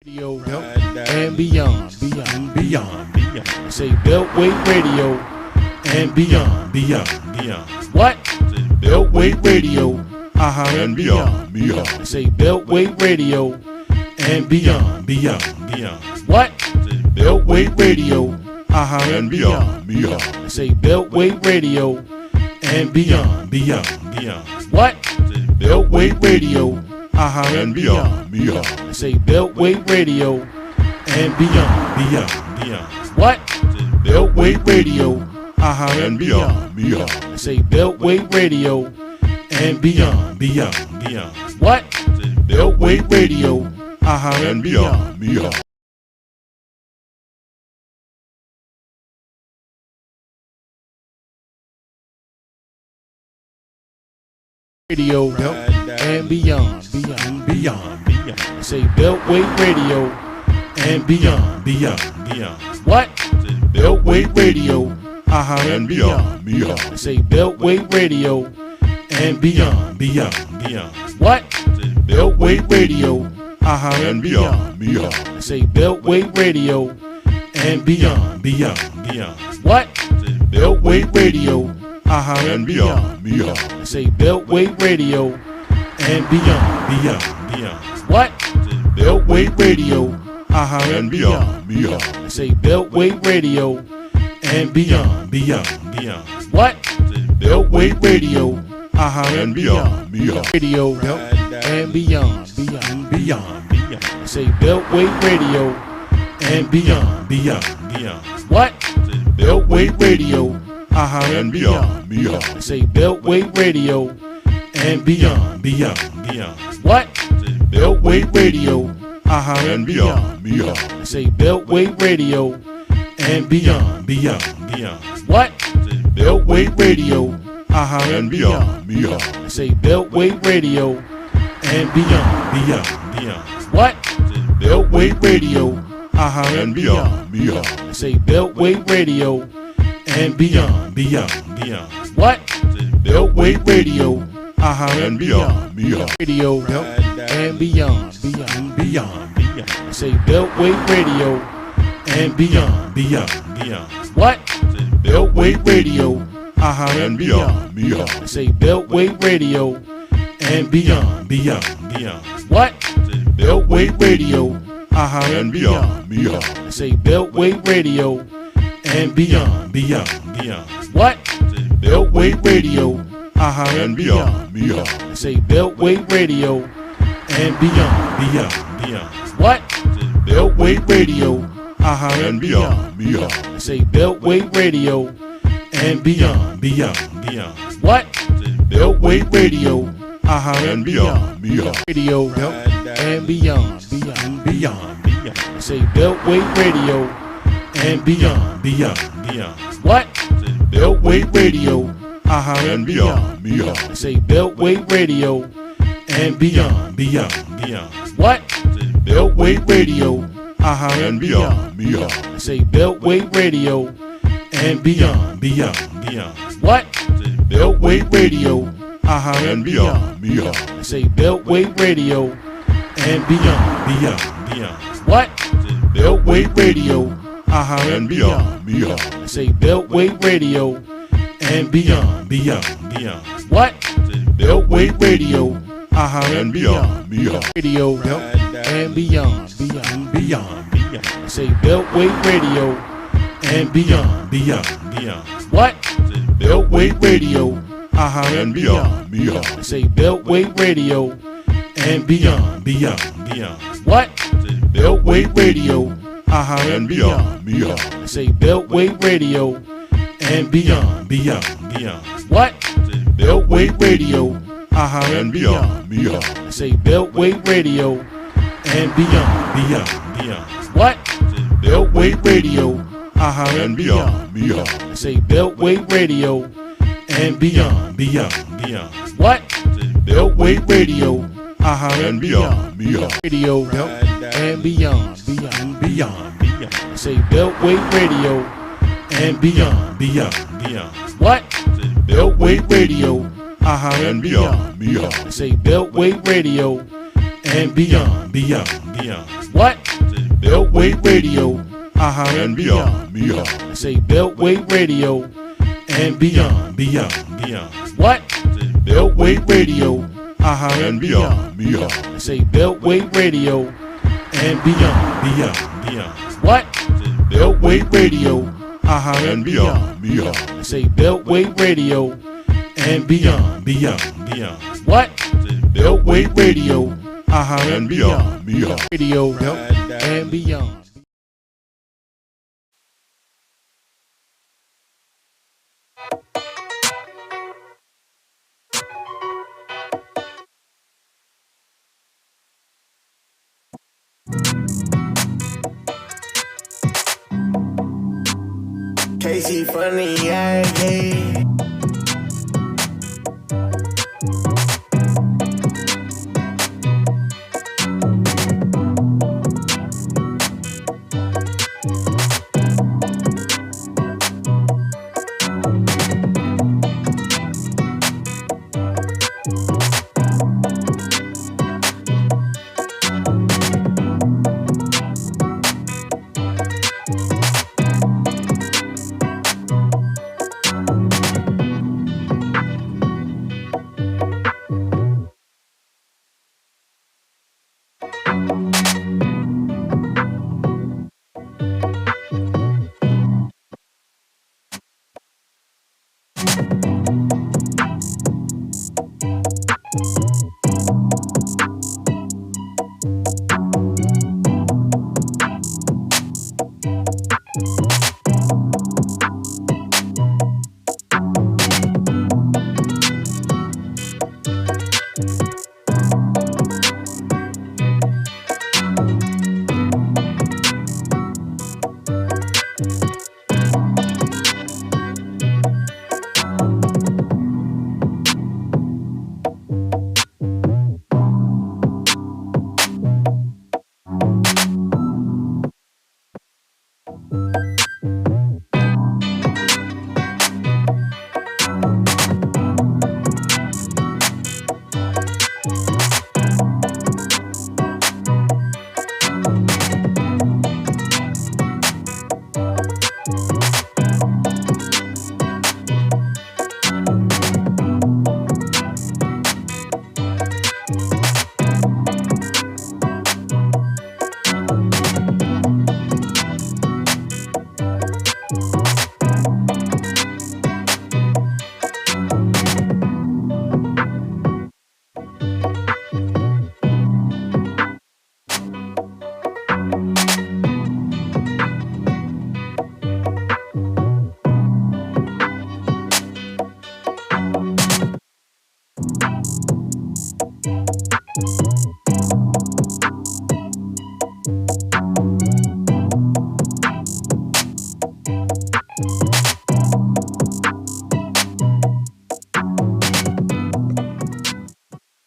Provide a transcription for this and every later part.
Radio and beyond. Say Beltway Radio and beyond. What? Beltway Radio. And beyond. Say Beltway Radio and beyond. What? Beltway Radio. And beyond. Say Beltway Radio and beyond. What? Beltway Radio. And beyond. Say Beltway Radio and beyond. What? Beltway Radio. And beyond. Say Beltway Radio and beyond. What? Beltway Radio. And beyond. Radio and beyond. Say Beltway Radio and beyond. What? Beltway Radio and beyond. Say Beltway Radio and beyond. What? Beltway Radio and beyond. Say Beltway Radio and beyond. What? Beltway Radio and beyond. Say Beltway Radio and beyond. What? Beltway Radio and beyond. Say Beltway Radio and beyond. What? Beltway Radio and beyond. Radio and beyond. Say Beltway Radio and beyond. What? Beltway Radio and beyond. Say Beltway Radio and beyond. What? Beltway Radio and beyond. Say Beltway Radio and beyond. What? Beltway Radio and beyond. Say Beltway Radio and beyond. What? Beltway Radio and beyond. Say Beltway Radio and beyond. What? Beltway Radio and beyond. Radio and beyond. Say Beltway Radio and beyond. What? Beltway Radio and beyond. Say Beltway Radio and beyond. What? Beltway Radio and beyond. Say Beltway Radio and beyond. What? Beltway Radio and beyond. Say Beltway Radio and beyond. What? Beltway Radio and beyond. Say Beltway Radio and beyond. What? Beltway Radio and beyond. Radio and beyond. Say Beltway Radio and beyond. What? Beltway Radio and beyond. Say Beltway Radio and beyond. What? Beltway Radio and beyond. Say Beltway Radio and beyond. What? Beltway Radio and beyond. Say Beltway Radio and beyond. What? Beltway Radio and beyond. Say Beltway Radio and beyond. What? Beltway Radio and beyond. Radio and beyond. Say Beltway Radio and beyond. What? Beltway Radio and beyond. Say Beltway Radio and beyond. What? Beltway Radio and beyond. Say Beltway Radio and beyond. What? Beltway Radio and beyond. Say Beltway Radio and beyond. What? Beltway Radio and beyond. Say Beltway Radio and beyond. What? Beltway Radio and beyond. Radio and beyond. Say Beltway Radio and beyond. What? Beltway Radio and beyond. Say Beltway Radio and beyond. What? Beltway Radio and beyond. I say Beltway Radio and beyond. What? Beltway Radio And beyond. I say Beltway Radio and beyond. What? Beltway Radio And beyond. I say Beltway Radio and beyond. What? Beltway Radio And beyond. Radio and beyond. Casey funny, yeah.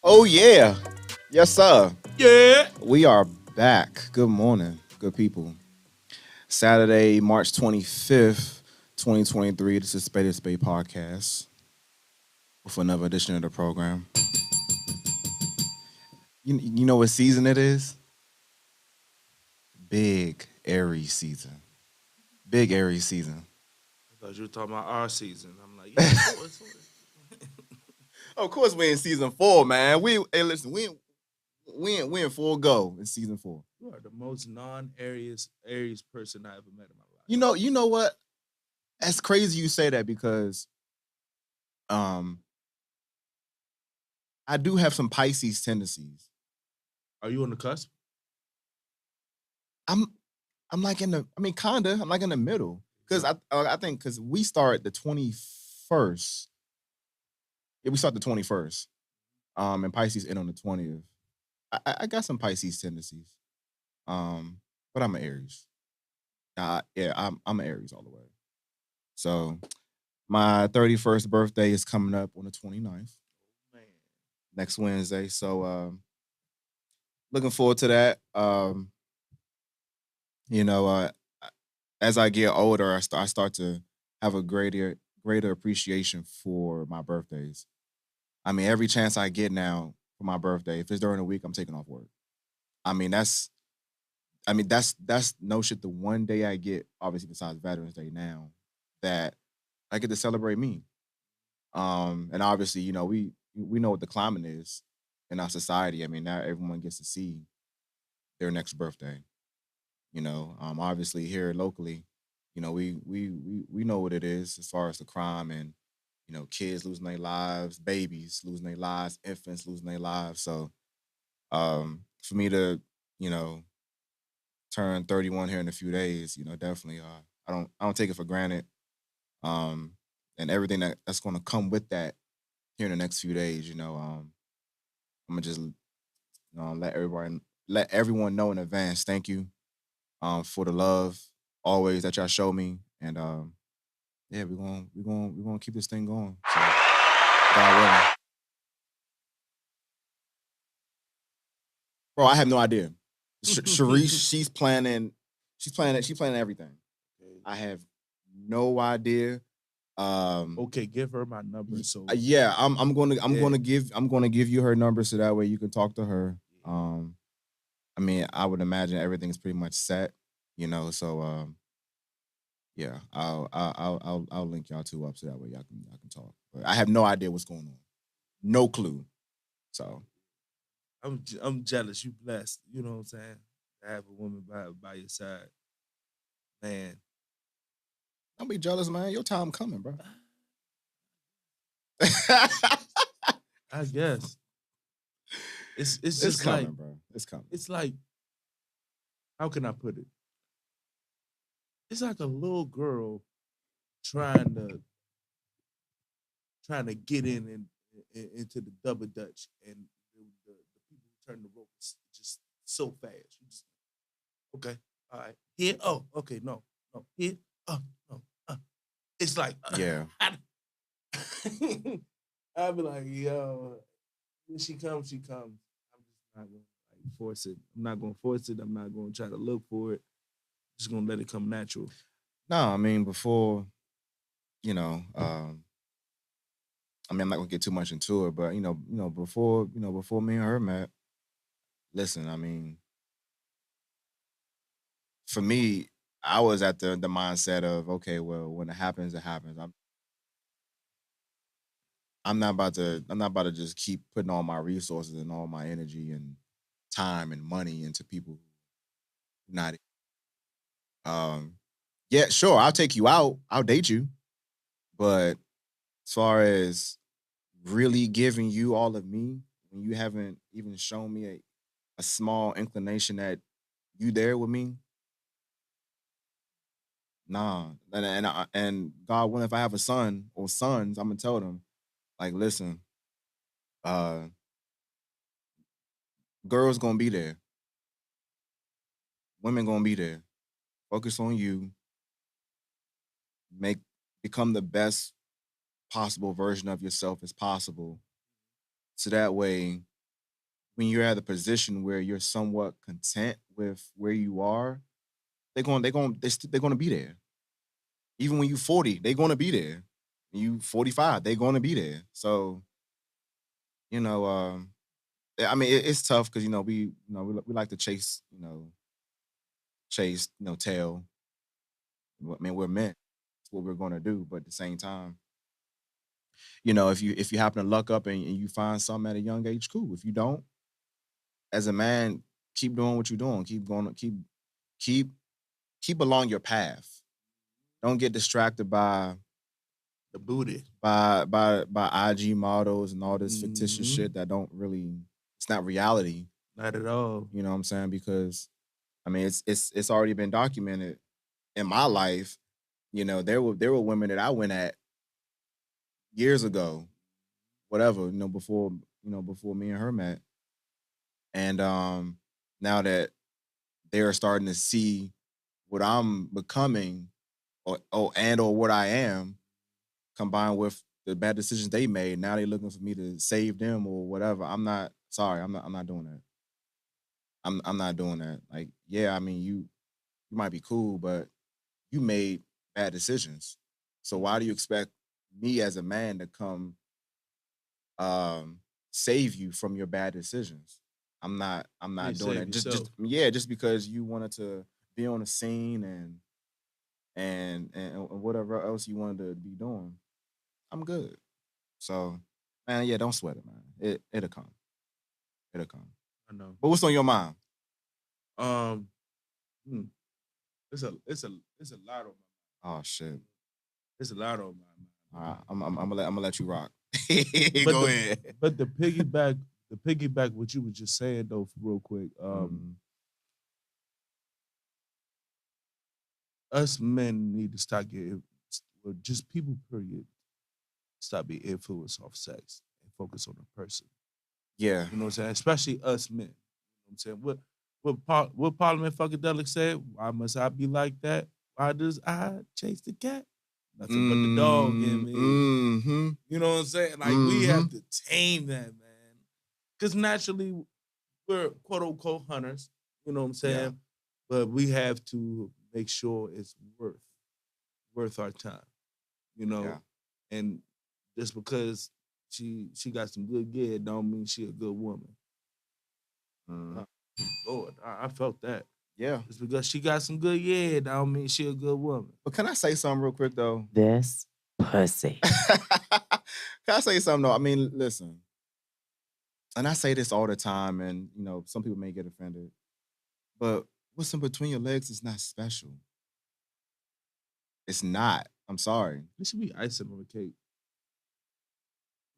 Oh yeah. Yes, sir. Yeah. We are back. Good morning, good people. Saturday, March 25th, 2023. This is Spade of Spades podcast with another edition of the program. You know what season it is? Big Aries season. Big Aries season. I thought you were talking about our season. I'm like, yeah, what's Of course, we're in season 4, man. We in full go in season 4. You are the most non-Aries person I ever met in my life. You know what? That's crazy you say that because I do have some Pisces tendencies. Are you on the cusp? I'm like kinda. I'm like in the middle. Because I think because we start the 21st. Yeah, we start the 21st. And Pisces end on the 20th. I got some Pisces tendencies. But I'm an Aries. I'm an Aries all the way. So my 31st birthday is coming up on the 29th. Man. Next Wednesday. So looking forward to that. As I get older, I start to have a greater appreciation for my birthdays. I mean, every chance I get now for my birthday, if it's during the week, I'm taking off work. I mean, that's I mean, that's no shit. The one day I get, obviously besides Veterans Day now, that I get to celebrate me. And obviously, we know what the climate is in our society. I mean, now everyone gets to see their next birthday. Obviously here locally, we know what it is as far as the crime and kids losing their lives, babies losing their lives, infants losing their lives. So for me to, you know, turn 31 here in a few days, definitely I don't take it for granted. Um and everything that's gonna come with that here in the next few days, I'm gonna just let everyone know in advance. Thank you for the love always that y'all show me. And yeah, we're gonna keep this thing going. So God willing. Bro, I have no idea. Sharice, she's planning everything. I have no idea. Okay, give her my number. So Yeah, I'm gonna I'm Yeah. gonna give you her number so that way you can talk to her. I mean, I would imagine everything's pretty much set, so yeah, I'll link y'all two up so that way y'all can talk. But I have no idea what's going on. No clue. So I'm jealous. You blessed. You know what I'm saying? To have a woman by your side, man. don't be jealous, man. Your time coming, bro. I guess it's It's just coming, like bro. It's coming. it's like how can I put it? It's like a little girl trying to get into the double dutch, and the people who turn the rope is just so fast. You just okay, all right, here, oh, okay, no, here, oh, no, it's like Yeah. I'll be like, yo, when she comes, she comes. I'm just not gonna like force it. I'm not gonna force it. I'm not gonna try to look for it. Just gonna let it come natural. No, I mean before, you know, I mean I'm not gonna get too much into it, but before me and her met, listen, I mean, for me, I was at the mindset of okay, well, when it happens, it happens. I'm not about to just keep putting all my resources and all my energy and time and money into people who not um yeah, sure, I'll take you out, I'll date you, but as far as really giving you all of me when you haven't even shown me a small inclination that you there with me, nah. And God willing, if I have a son or sons, I'm gonna tell them like, listen, uh, girls gonna be there, women gonna be there. Focus on you, make become the best possible version of yourself as possible, so that way when you're at a position where you're somewhat content with where you are, they're gonna be there. Even when you 40, they're gonna be there. When you 45, they're gonna be there. So, you know, I mean, it's tough because we like to chase tail. I mean, we're meant. It's what we're gonna do. But at the same time, if you happen to luck up and you find something at a young age, cool. If you don't, as a man, keep doing what you're doing. Keep going. Keep keep along your path. Don't get distracted by The booty. by IG models and all this fictitious Mhm. shit that don't really it's not reality. Not at all. You know what I'm saying? Because I mean it's already been documented in my life. There were women that I went at years ago, whatever, before me and her met. And now that they're starting to see what I'm becoming or what I am, combined with the bad decisions they made. Now they're looking for me to save them or whatever. I'm not sorry. I'm not doing that. I'm not doing that. Like, yeah, I mean, you might be cool, but you made bad decisions. So why do you expect me as a man to come um save you from your bad decisions? I'm not You doing save that. yourself. Just because you wanted to be on the scene and whatever else you wanted to be doing, I'm good. So, man, yeah, don't sweat it, man. It'll come. It'll come. I know. But what's on your mind? Hmm. It's a lot on my Oh shit. It's a lot on my All right, I'm gonna let you rock. But Go the- ahead. But the piggyback what you were just saying though, real quick. Mhm. Us men need to stop getting, well, just people, period, stop being influenced off sex and focus on the person. Yeah. You know what I'm saying? Especially us men. You know what I'm saying? What Parliament Funkadelic said? Why must I be like that? Why does I chase the cat? Nothing but the dog in me. Mm-hmm. You know what I'm saying? Like we have to tame that, man. Because naturally we're quote unquote hunters. You know what I'm saying? Yeah. But we have to make sure it's worth our time. You know? Yeah. And just because she got some good gear don't mean she a good woman. Mhm. Lord, I felt that. Yeah. Just because she got some good yeah, don't mean she a good woman. But can I say something real quick though? This pussy. Can I say something though? I mean, listen. And I say this all the time, and you know, some people may get offended. But what's in between your legs is not special. It's not. I'm sorry. It should be icing on the cake.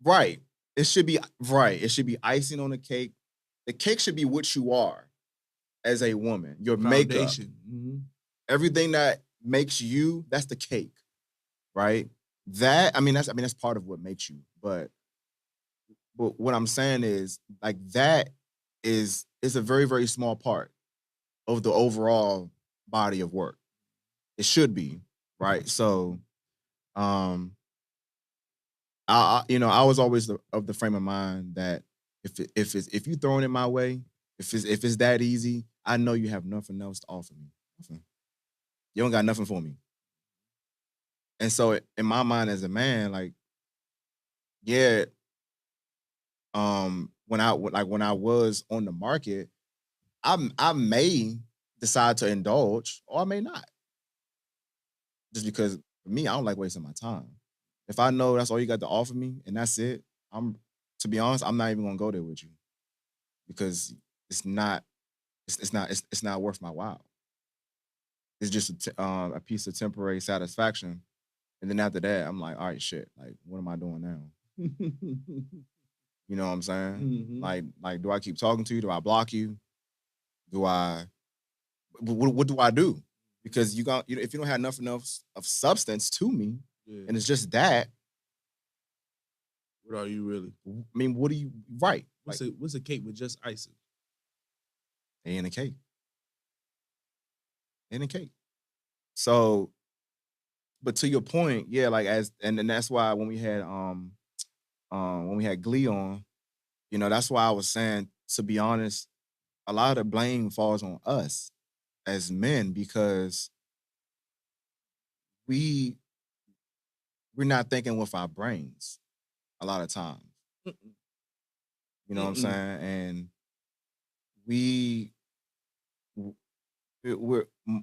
Right. It should be right. It should be icing on the cake. The cake should be what you are as a woman. Your makeup. Foundation. Mhm. Everything that makes you, that's the cake. Right? That's part of what makes you. But what I'm saying is like that is a very, very small part of the overall body of work. It should be, right? So I was always of the frame of mind that if you throwing it my way, if it's that easy, I know you have nothing else to offer me. Nothing. You don't got nothing for me. And so in my mind as a man, like, yeah, when I was on the market, I may decide to indulge or I may not. Just because for me, I don't like wasting my time. If I know that's all you got to offer me and that's it, to be honest, I'm not even gonna go there with you because it's not it's not worth my while. It's just a piece of temporary satisfaction, and then after that, I'm like, all right, shit. Like, what am I doing now? You know what I'm saying? Mhm. Like, do I keep talking to you? Do I block you? Do I? What do I do? Because if you don't have nothing else of substance to me, Yeah. and it's just that, What are you really? I mean, what do you right? What's Like, a cake with just icing? ain't a cake. Ain't a cake. So, but to your point, yeah, like and that's why when we had Glee on, you know, that's why I was saying, to be honest, a lot of the blame falls on us as men because we we're not thinking with our brains a lot of times. Mm-mm. You know what I'm saying? And we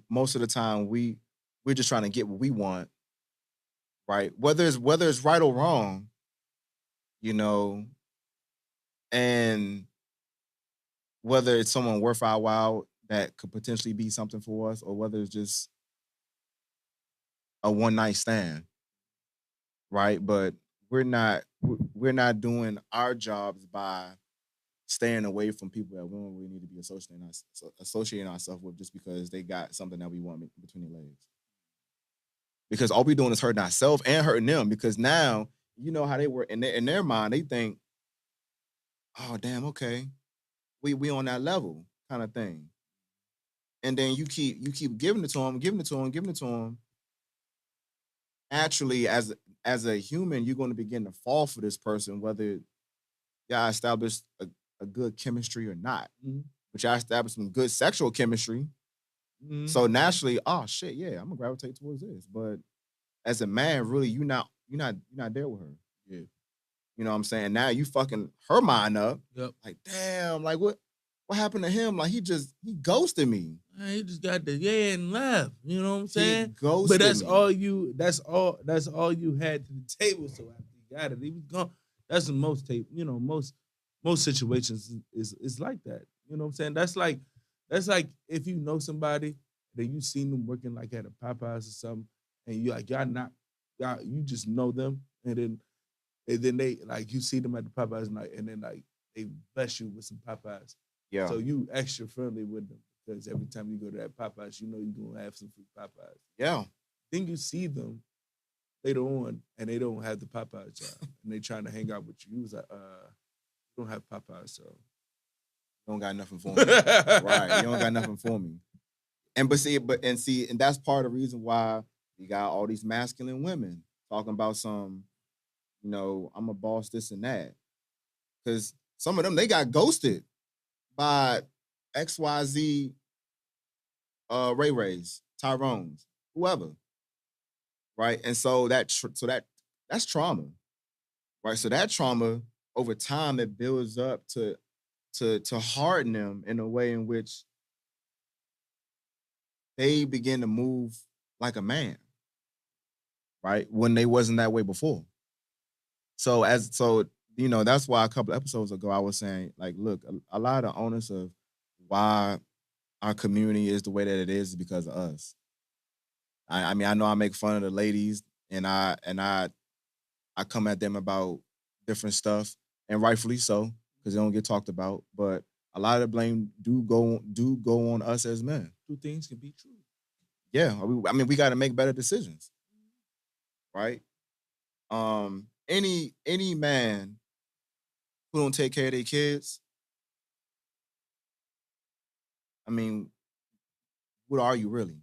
most of the time we're just trying to get what we want, right? Whether it's right or wrong, you know, and whether it's someone worth our while that could potentially be something for us, or whether it's just a one night stand, right? But we're not doing our jobs by staying away from people that we don't really need to be associating ourselves with just because they got something that we want between their legs. Because all we doing is hurting ourselves and hurting them. Because now you know how they were in their mind. They think, oh damn, okay, we on that level kind of thing. And then you keep giving it to them, giving it to them, giving it to them. Naturally, as a human, you're going to begin to fall for this person, whether y'all established a good chemistry or not. Mhm. But y'all established some good sexual chemistry. Mhm. So naturally, oh shit, yeah, I'm gonna gravitate towards this. But as a man, really, you're not there with her. Yeah. You know what I'm saying? Now you fucking her mind up. Yep. Like, damn, like what? what happened to him? Like he ghosted me. He just got the yeah and left. You know what I'm saying? He ghosted But that's me. all you. That's all you had to the table. So after he got it, he was gone. That's the most tape. You know, most situations is like that. You know what I'm saying? That's like if you know somebody that you seen them working like at a Popeyes or something, and you like y'all you just know them, and then they like you see them at the Popeyes night, and then like they bless you with some Popeyes. Yeah. So you extra friendly with them because every time you go to that Popeyes, you know you're gonna have some free Popeyes. Yeah. Then you see them later on, and they don't have the Popeyes job, and they trying to hang out with you. You was like, don't have Popeyes, so you don't got nothing for me. Right. You don't got nothing for me. And that's part of the reason why we got all these masculine women talking about some, you know, I'm a boss, this and that. Because some of them, they got ghosted by XYZ Ray Rays, Tyrone's, whoever. Right. And so that's trauma. Right. So that trauma over time, it builds up to harden them in a way in which they begin to move like a man, right? When they wasn't that way before. So you know, that's why a couple episodes ago I was saying, like, look, a lot of the onus of why our community is the way that it is because of us. I mean, I know I make fun of the ladies and I come at them about different stuff, and rightfully so, because they don't get talked about. But a lot of the blame do go on us as men. Two things can be true. Yeah, I mean, we got to make better decisions, right? Any man who don't take care of their kids, I mean, what are you really?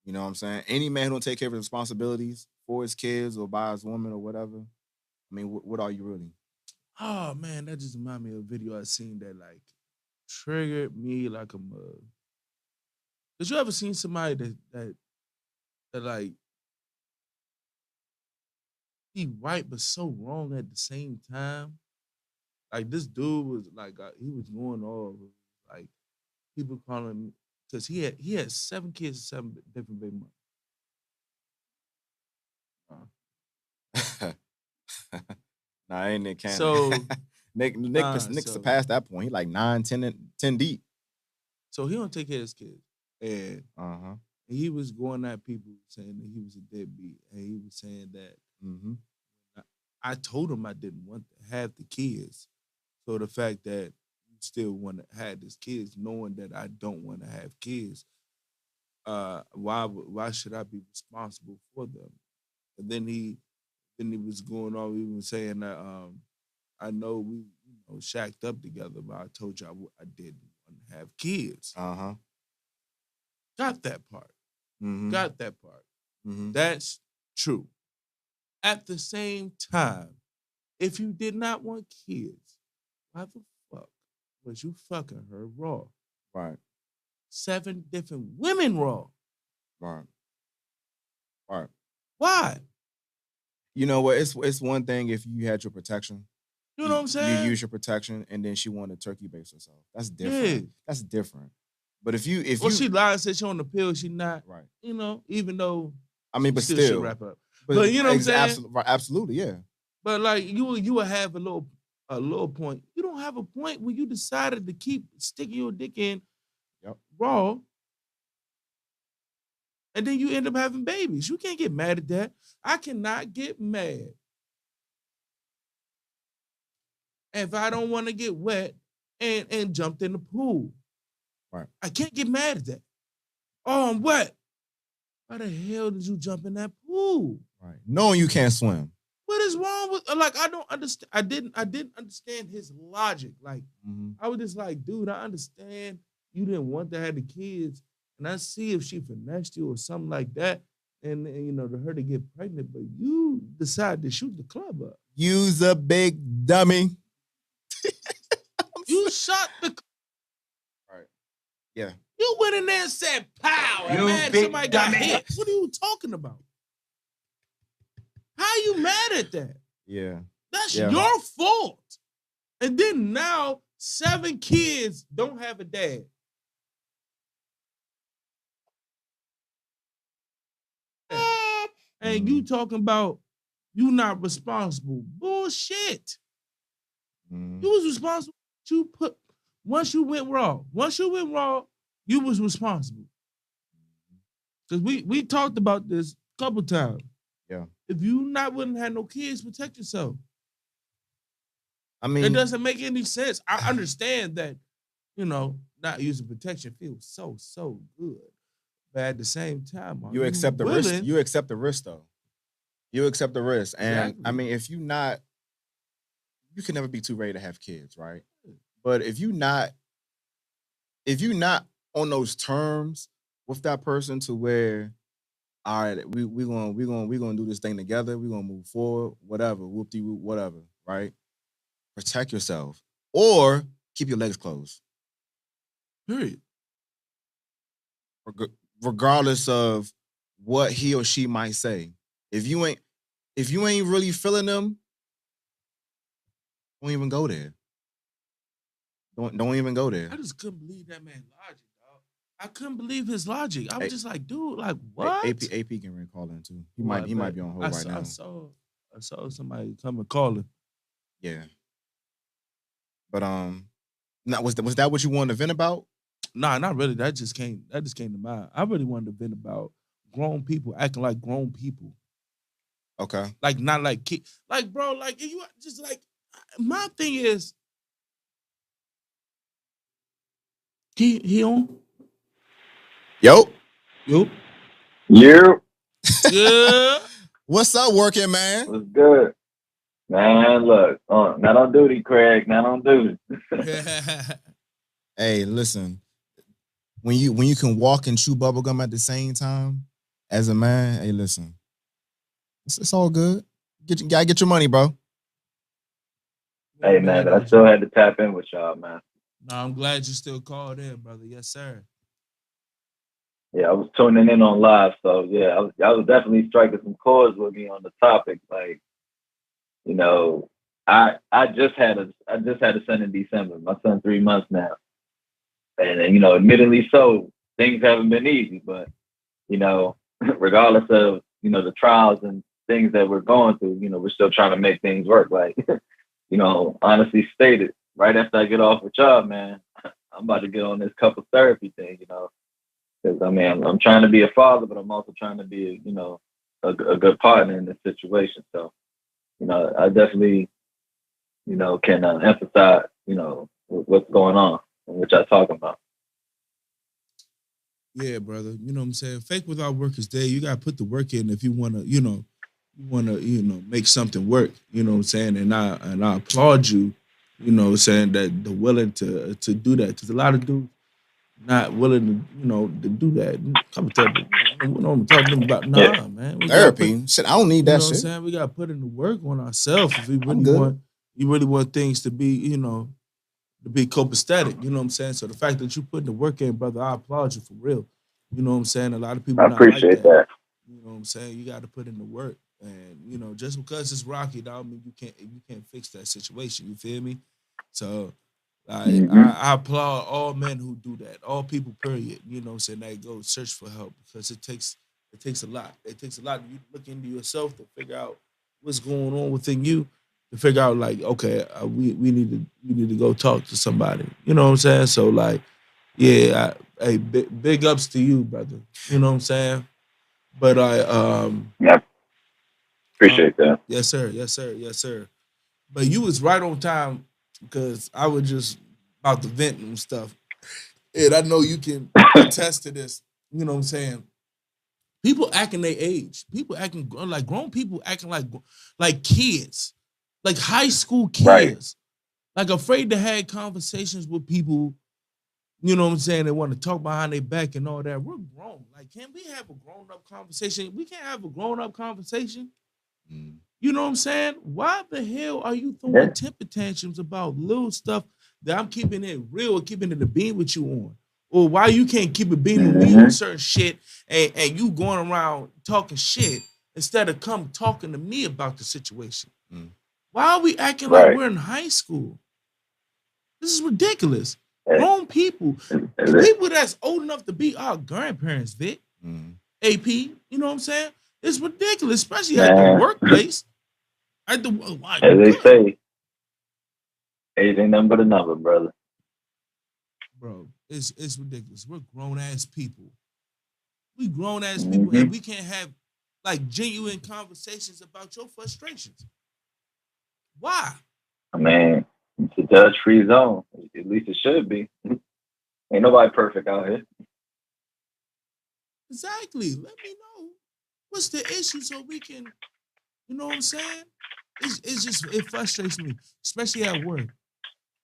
You know what I'm saying? Any man who don't take care of his responsibilities for his kids or by his woman or whatever, I mean, what are you really? Oh man, that just reminded me of a video I seen that like triggered me like a mug. Did you ever seen somebody that like he right but so wrong at the same time? Like this dude was like he was going off like people calling him because he had 7 kids, 7 different baby moms. Nah, ain't Nick Cannon. So Nick surpassed that point. He like 9, 10 deep. So he don't take care of his kids. And he was going at people saying that he was a deadbeat. And he was saying that I told him I didn't want to have the kids. So the fact that you still want to have these kids, knowing that I don't want to have kids, why should I be responsible for them? And then he was going on, he was saying that I know we shacked up together, but I told you I didn't want to have kids. Got that part. Got that part. That's true. At the same time, if you did not want kids, why the fuck was you fucking her raw? Right. 7 different women raw. Right. Right. Why? You know what? It's one thing if you had your protection. You know what I'm saying? You use your protection, and then she wanted to turkey base herself. That's different. Yeah. That's different. But if she lied and said she on the pill, she not. Right. You know, even though. I mean, but still should wrap up. But you know what I'm saying? Absolutely, yeah. But like you will have a little point. You don't have a point when you decided to keep sticking your dick in raw. And then you end up having babies. You can't get mad at that. I cannot get mad if I don't want to get wet and jumped in the pool. Right. I can't get mad at that. Oh, I'm wet. Why the hell did you jump in that pool? Right. Knowing you can't swim. What is wrong with I don't understand. I didn't understand his logic. Like I was just like, dude, I understand you didn't want to have the kids. And I see if she finessed you or something like that, and you know, to her to get pregnant, but you decide to shoot the club up. Use a big dummy. You shot the. Right. Yeah. You went in there and said, "Pow!" and man, somebody got hit. What are you talking about? How are you mad at that? Yeah. That's your fault. And then now 7 kids don't have a dad. And you talking about you not responsible. Bullshit. You was responsible. Once you went raw, you was responsible. Because we talked about this a couple times. Yeah. If you wouldn't have no kids, protect yourself. I mean, it doesn't make any sense. I understand that, not using protection feels so good. But at the same time, you accept the risk. You accept the risk, though. You accept the risk. And Exactly. I mean, if you can never be too ready to have kids, right? But if you're not on those terms with that person to where, all right, we're gonna do this thing together, we're gonna move forward, whatever, whoop-de-whoop, whatever, right? Protect yourself. Or keep your legs closed. Period. Regardless of what he or she might say. If you ain't really feeling them, don't even go there. Don't even go there. I just couldn't believe that man's logic, dog. I couldn't believe his logic. I was just like, dude, like what? AP can call in too. He might be on hold right now. I saw somebody come and call him. Yeah. But now was that what you wanted to vent about? Nah, not really. That just came to mind. I really wanted to vent about grown people acting like grown people. Okay. Like not like kids. Like, bro, like you just like my thing is he on? Yo. Yeah. What's up, working man? What's good? Man, look, not on duty, Craig. Not on duty. Hey, listen. When you can walk and chew bubblegum at the same time as a man, hey, listen. It's all good. Gotta get your money, bro. Hey, man, but I still had to tap in with y'all, man. No, I'm glad you still called in, brother. Yes, sir. Yeah, I was tuning in on live, so yeah, I was definitely striking some chords with me on the topic. Like, I just had a son in December. My son 3 months now, and admittedly so, things haven't been easy. But regardless of the trials and things that we're going through, we're still trying to make things work. Like, honestly stated, right after I get off with y'all, man, I'm about to get on this couple therapy thing, because I'm trying to be a father, but I'm also trying to be, a good partner in this situation. So, I definitely, can emphasize, what's going on and what y'all talking about. Yeah, brother. You know what I'm saying? Fake without work is dead. You gotta put the work in if you wanna, make something work. You know what I'm saying? And I applaud you, saying that they're willing to do that. Because a lot of dudes not willing to do that. Come tell me, I'm talking to them about man. Therapy. Shit, I don't need that shit. What I'm saying? We gotta put in the work on ourselves if we really want things to be, to be copacetic, you know what I'm saying? So the fact that you put the work in, brother, I applaud you for real. You know what I'm saying? A lot of people I appreciate that. You know what I'm saying? You got to put in the work. And, just because it's rocky, that don't mean you can't fix that situation. You feel me? So I applaud all men who do that. All people, period. You know what I'm saying? That go search for help because it takes a lot. It takes a lot. You look into yourself to figure out what's going on within you. To figure out, like, okay, we need to go talk to somebody. You know what I'm saying? So, like, yeah, hey, big ups to you, brother. You know what I'm saying? But yeah, appreciate that. Yes, sir. But you was right on time because I was just about to vent and stuff, and I know you can attest to this. You know what I'm saying? People acting their age. People acting like grown people acting like kids. Like high school kids, right. Like afraid to have conversations with people, you know what I'm saying? They want to talk behind their back and all that. We're grown. Like, can we have a grown-up conversation? We can't have a grown-up conversation. You know what I'm saying? Why the hell are you throwing temper tantrums about little stuff that I'm keeping it real, keeping it a beam with you on? Or why you can't keep a beam with me on certain shit and you going around talking shit instead of come talking to me about the situation? Why are we acting like we're in high school? This is ridiculous. Hey, Grown people, is the it? people that's old enough to be our grandparents, Vic, Mm. AP, you know what I'm saying? It's ridiculous, especially at the Man, workplace. At the why as they good, say, age ain't nothing but a number, brother. bro. It's ridiculous. We're grown ass people. We grown ass people, Mm-hmm. and we can't have like genuine conversations about your frustrations. Why? I mean, it's a judge-free zone. At least it should be. Ain't nobody perfect out here. Exactly. Let me know what's the issue so we can, you know what I'm saying? It's just it frustrates me, especially at work,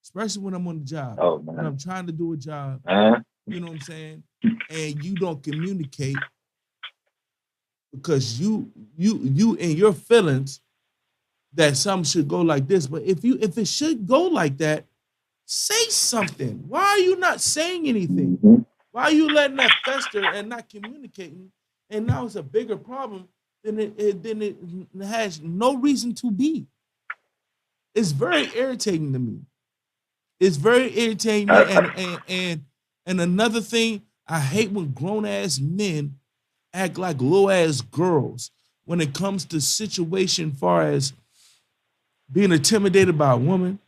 especially when I'm on the job. Oh When man, I'm trying to do a job, man. you know what I'm saying, and you don't communicate because you in your feelings that something should go like this. But if it should go like that, say something. Why are you not saying anything? Mm-hmm. Why are you letting that fester and not communicating? And now it's a bigger problem than it has no reason to be. It's very irritating to me. It's very irritating me. And another thing, I hate when grown ass men act like little ass girls when it comes to situation far as being intimidated by a woman,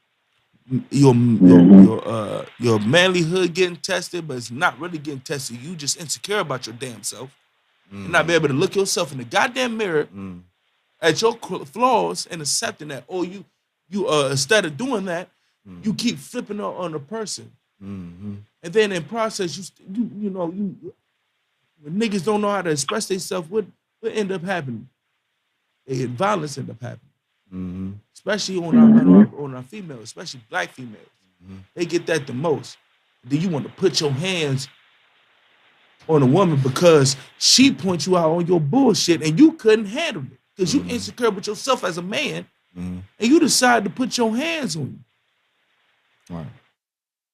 your manlyhood getting tested, but it's not really getting tested. You just insecure about your damn self and not be able to look yourself in the goddamn mirror at your flaws and accepting that. Or you instead of doing that, you keep flipping on the person, and then in process you know when niggas don't know how to express themselves, what end up happening? Violence end up happening, especially on our females, especially black females. They get that the most. Then you want to put your hands on a woman because she points you out on your bullshit and you couldn't handle it because you insecure with yourself as a man, and you decide to put your hands on you. Right.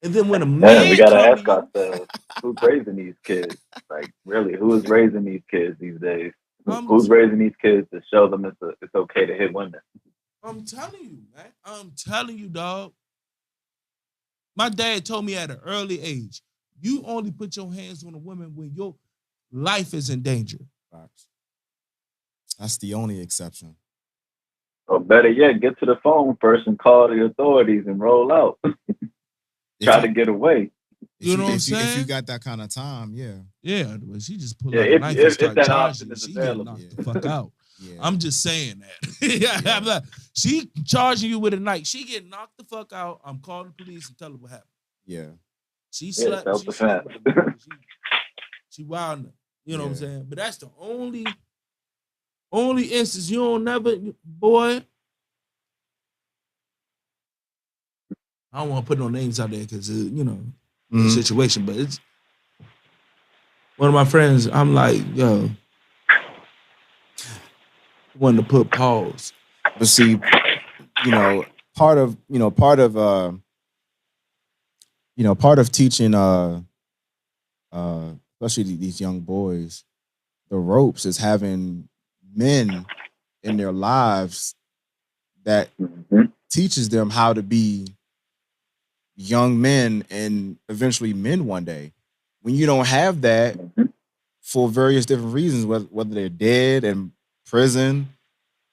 And then when a Man, we man gotta come to ask you, ourselves, who's raising these kids? Like, really, who is raising these kids these days? I'm Who's raising these kids to show them it's okay to hit women? I'm telling you, man. I'm telling you, dog. My dad told me at an early age, you only put your hands on a woman when your life is in danger. Facts. That's the only exception. Or better yet, get to the phone first and call the authorities and roll out. Try to get away. You know what I'm If you saying? got that kind of time, yeah. Yeah, but she just pull Yeah, out a knife and if start that charging option you. is She get available. knocked the fuck out. Yeah. I'm just saying that. I'm like, she charging you with a knife. She get knocked the fuck out. I'm calling the police and tell her what happened. Yeah. She slept. Yeah, She slept with the mother. She wilding. You know what I'm saying? But that's the only instance you don't never, boy. I don't want to put no names out there because you know the situation. But it's one of my friends. I'm like, yo, wanted to put pause. But see, part of teaching especially these young boys the ropes is having men in their lives that teaches them how to be young men and eventually men one day. When you don't have that for various different reasons, whether they're dead in prison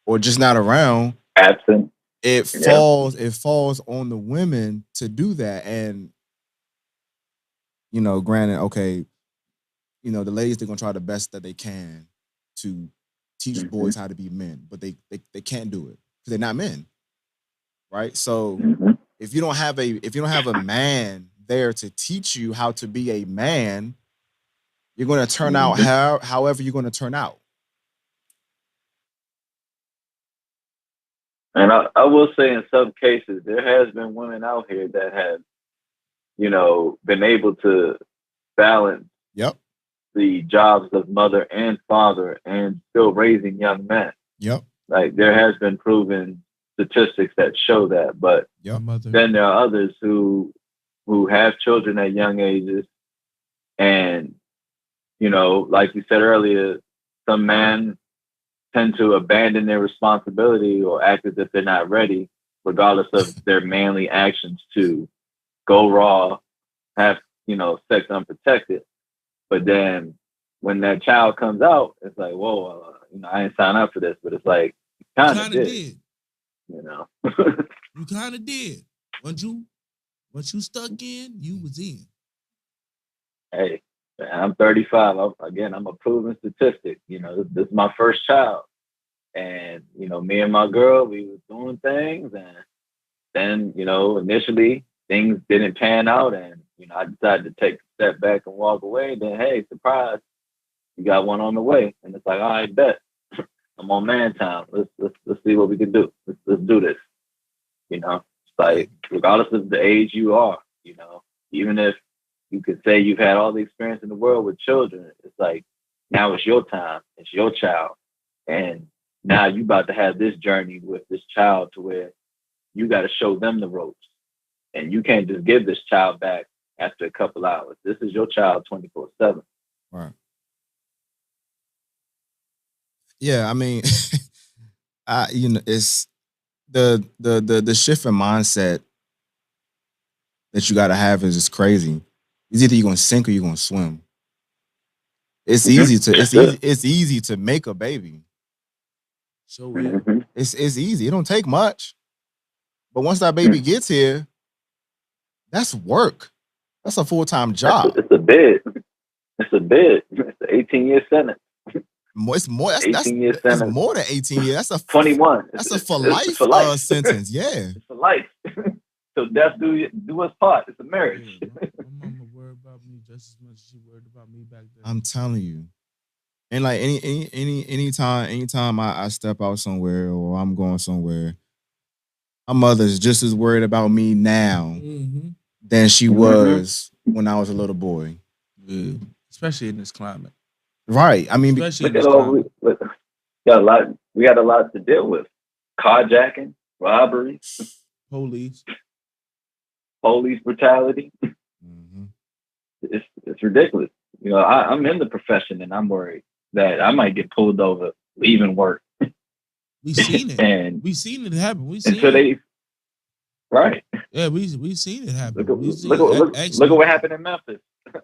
or just not around, absent, it falls on the women to do that. And granted, okay, the ladies, they're gonna try the best that they can to teach boys how to be men, but they can't do it because they're not men, right? So if you don't have a man there to teach you how to be a man, you're going to turn out however you're going to turn out. And I will say, in some cases, there has been women out here that have, been able to balance the jobs of mother and father and still raising young men. Yep. Like, there has been proven statistics that show that. But then there are others who have children at young ages, and like you said earlier, some men tend to abandon their responsibility or act as if they're not ready, regardless of their manly actions to go raw, have, sex unprotected. But then when that child comes out, it's like, whoa, I ain't signed up for this, but it's like, kind of did. You kind of did. Once you stuck in, you was in. Hey, man, I'm 35. I'm a proven statistic. This is my first child. And, me and my girl, we was doing things. And then, initially things didn't pan out. And, I decided to take a step back and walk away. Then, hey, surprise, you got one on the way. And it's like, all right, bet. I'm on man time. Let's see what we can do. Let's do this. It's like, regardless of the age you are, even if you could say you've had all the experience in the world with children, it's like, now it's your time. It's your child. And now you about to have this journey with this child to where you got to show them the ropes. And you can't just give this child back after a couple hours. This is your child 24/7. Right. Yeah, I mean, it's the shift in mindset that you got to have is just crazy. It's either you're gonna sink or you're gonna swim. It's easy to make a baby. So it's easy. It don't take much. But once that baby gets here, that's work. That's a full-time job. It's a bid. It's an 18-year sentence. It's more. That's 18-year that's sentence. more than 18 years. That's a 21. That's It's a for life sentence. Yeah. It's for life. So death do us part. It's a marriage. my mama worried about me just as much as she worried about me back then. I'm telling you. And like anytime I step out somewhere or I'm going somewhere, my mother's just as worried about me now than she was when I was a little boy. Yeah. Especially in this climate. Right. I mean, we got a lot to deal with. Carjacking, robbery, police brutality. It's ridiculous. I'm in the profession and I'm worried that I might get pulled over leaving work. We seen it. And we seen it happen. We seen until it. Right. Yeah, we seen it happen. Look at what happened in Memphis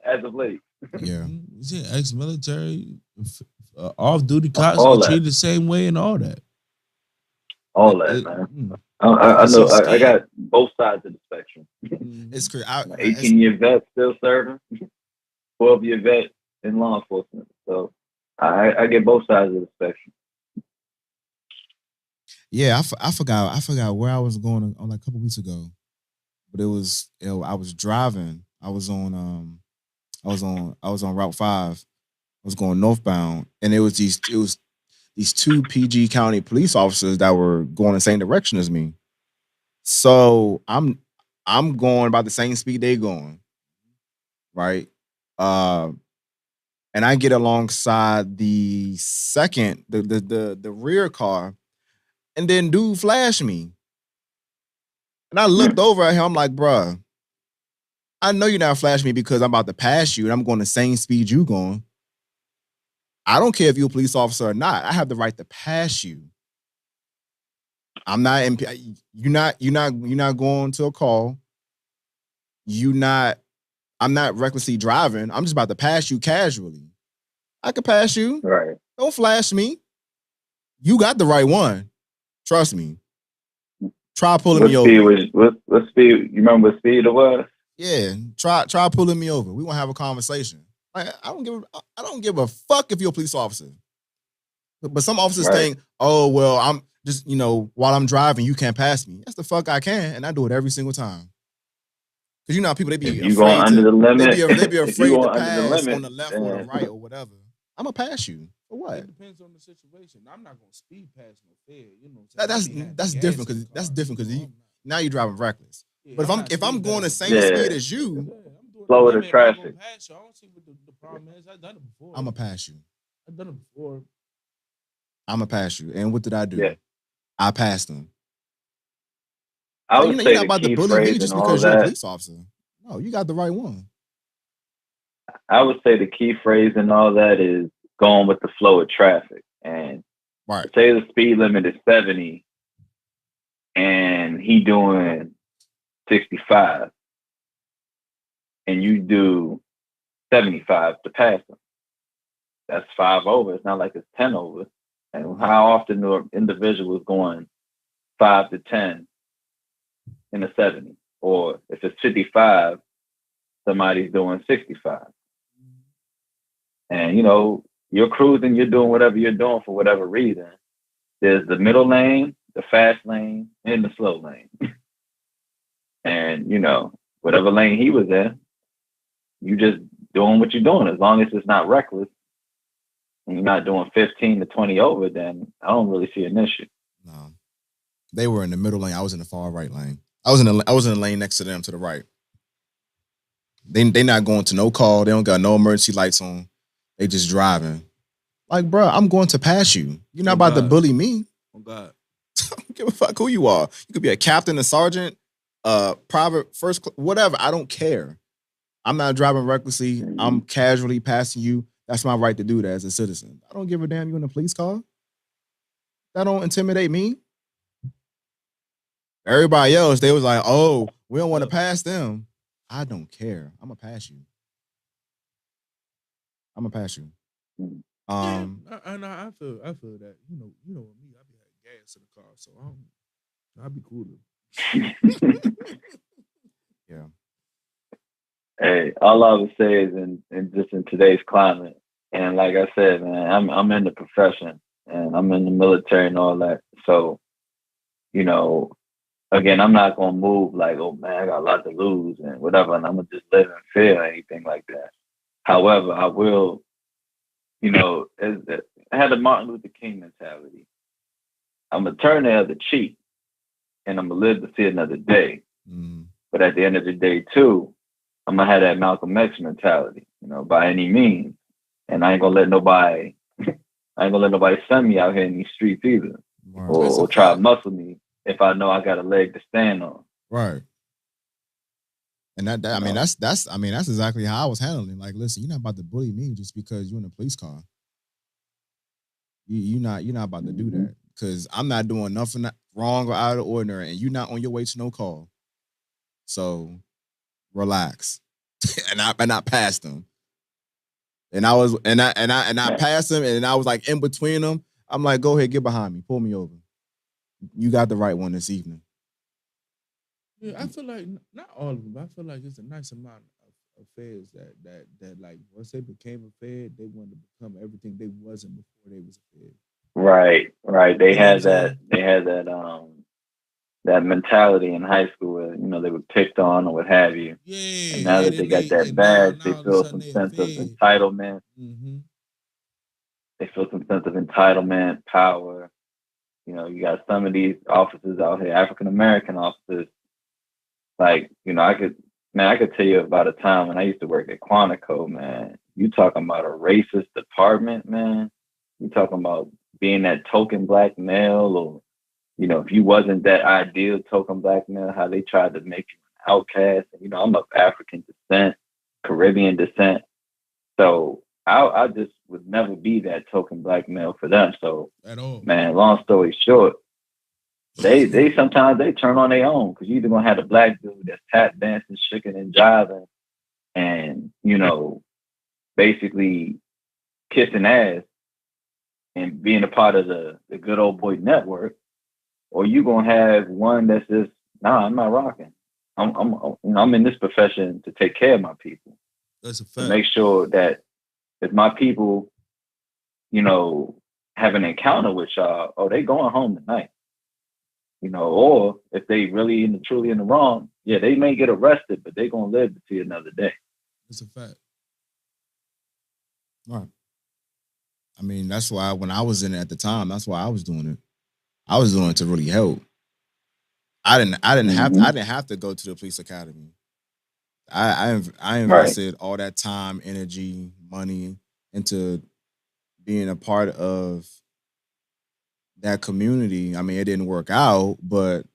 as of late. Yeah. We seen ex-military, off-duty cops All get that. treated the same way and all that. All that, man. I know. I got both sides of the spectrum. It's crazy. 18-year vet still serving, 12-year vet in law enforcement. So I get both sides of the spectrum. Yeah, I forgot where I was going on like a couple weeks ago, but it was I was driving. I was on Route 5. I was going northbound, and it was these two PG County police officers that were going the same direction as me. So I'm going about the same speed they going, right? And I get alongside the rear car, and then dude flashed me. And I looked over at him, I'm like, bruh, I know you're not flashing me because I'm about to pass you and I'm going the same speed you going. I don't care if you're a police officer or not. I have the right to pass you. I'm not you're not going to a call. I'm not recklessly driving. I'm just about to pass you casually. I could pass you. Right. Don't flash me. You got the right one. Trust me. Try pulling me over. What speed? You remember what speed it was? Yeah. Try pulling me over. We gonna have a conversation. I don't give a fuck if you're a police officer. But some officers think, oh well, I'm just while I'm driving, you can't pass me. That's the fuck I can, and I do it every single time. Because how people they be afraid going under the limit. They be afraid to pass on the left or the right or whatever. I'm gonna pass you. For what? It depends on the situation. I'm not gonna speed past no fair. That's different because now you're driving reckless. Yeah, but if I'm going the same speed as you, slow the traffic. I don't see what the problem is. I've done it before. I'm gonna pass you. I've done it before. I'm gonna pass you. And what did I do? Yeah. I passed them. I would say you're not about to bully me just because you're a police officer. No, you got the right one. I would say the key phrase in all that is going with the flow of traffic. And say the speed limit is 70 and he doing 65. and you do 75 to pass them. That's 5 over. It's not like it's 10 over. And how often are individuals going 5 to 10 in a 70? Or if it's 55, somebody's doing 65. And, you're cruising, you're doing whatever you're doing for whatever reason. There's the middle lane, the fast lane, and the slow lane. And, whatever lane he was in, you just doing what you're doing. As long as it's not reckless and you're not doing 15 to 20 over, then I don't really see an issue. No. They were in the middle lane. I was in the far right lane. I was in the lane next to them to the right. They not going to no call. They don't got no emergency lights on. They just driving. Like, bro, I'm going to pass you. You're not about to bully me. Oh God. I don't give a fuck who you are. You could be a captain, a sergeant, private, first, whatever. I don't care. I'm not driving recklessly. I'm casually passing you. That's my right to do that as a citizen. I don't give a damn you in a police car. That don't intimidate me. Everybody else, they was like, oh, we don't want to pass them. I don't care. I'm going to pass you. I'm going to pass you. I feel that, with me, I be having gas in the car, so I'll be cool. Yeah. Hey, all I would say is in today's climate, and like I said, man, I'm in the profession and I'm in the military and all that. So, again, I'm not gonna move like, oh man, I got a lot to lose and whatever, and I'm gonna just live in fear or anything like that. However, I will, I had the Martin Luther King mentality. I'm gonna turn the other cheek and I'm gonna live to see another day. But at the end of the day, too, I'm gonna have that Malcolm X mentality, by any means. And I ain't gonna let nobody send me out here in these streets either, or try to muscle me if I know I got a leg to stand on. Right. And that's exactly how I was handling. Like, listen, you're not about to bully me just because you're in a police car. You're not about to do that because I'm not doing nothing wrong or out of the ordinary, and you're not on your way to no call. So relax, and I passed them, and I passed them, and I was like in between them. I'm like, go ahead, get behind me, pull me over. You got the right one this evening. Yeah, I feel like not all of them, but I feel like it's a nice amount of feds that like once they became a fed, they wanted to become everything they wasn't before they was a fed. Right. They had that that mentality in high school where, they were picked on or what have you. Yeah. And now that they got that badge, they feel some sense of entitlement. Mm-hmm. They feel some sense of entitlement, power. You got some of these officers out here, African American officers. Like, I could tell you about a time when I used to work at Quantico, man. You talking about a racist department, man. You talking about being that token black male, or, if you wasn't that ideal token black male, how they tried to make you an outcast. And, I'm of African descent, Caribbean descent. So I just would never be that token black male for them. So, at all, man, long story short, they sometimes they turn on their own, because you either gonna have the black dude that's tap dancing, shaking and jiving, and basically kissing ass and being a part of the good old boy network, or you gonna have one that's just, nah, I'm not rocking. I'm in this profession to take care of my people. That's a fact. To make sure that if my people, have an encounter with y'all, oh, they going home tonight. Or if they really truly in the wrong, yeah, they may get arrested, but they gonna live to see another day. It's a fact. Right. I mean, that's why when I was in it at the time, that's why I was doing it. I was doing it to really help. I didn't have to go to the police academy. I invested all that time, energy, money into being a part of that community. I mean, it didn't work out, but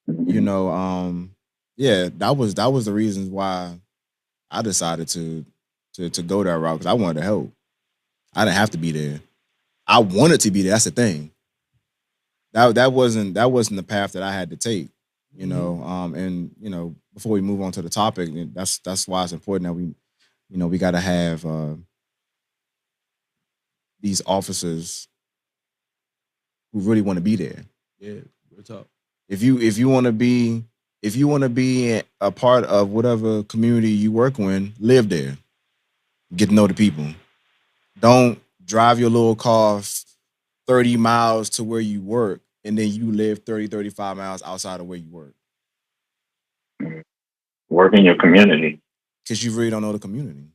yeah, that was the reasons why I decided to go that route, because I wanted to help. I didn't have to be there. I wanted to be there. That's the thing. That wasn't the path that I had to take. before we move on to the topic, that's why it's important that we got to have these officers who really want to be there. Yeah, real talk. If you want to be a part of whatever community you work in, live there. Get to know the people. Don't drive your little car 30 miles to where you work and then you live 30, 35 miles outside of where you work. Work in your community. Because you really don't know the community.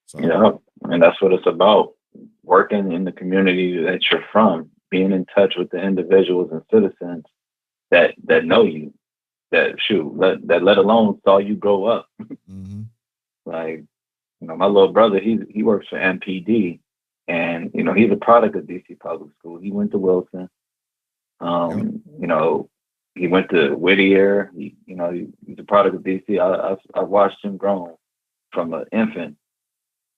So. Yeah, and that's what it's about. Working in the community that you're from, being in touch with the individuals and citizens that know you, that let alone saw you grow up. Mm-hmm. Like, my little brother, he works for MPD, and he's a product of DC Public School. He went to Wilson. He went to Whittier. He's a product of DC. I watched him grow from an infant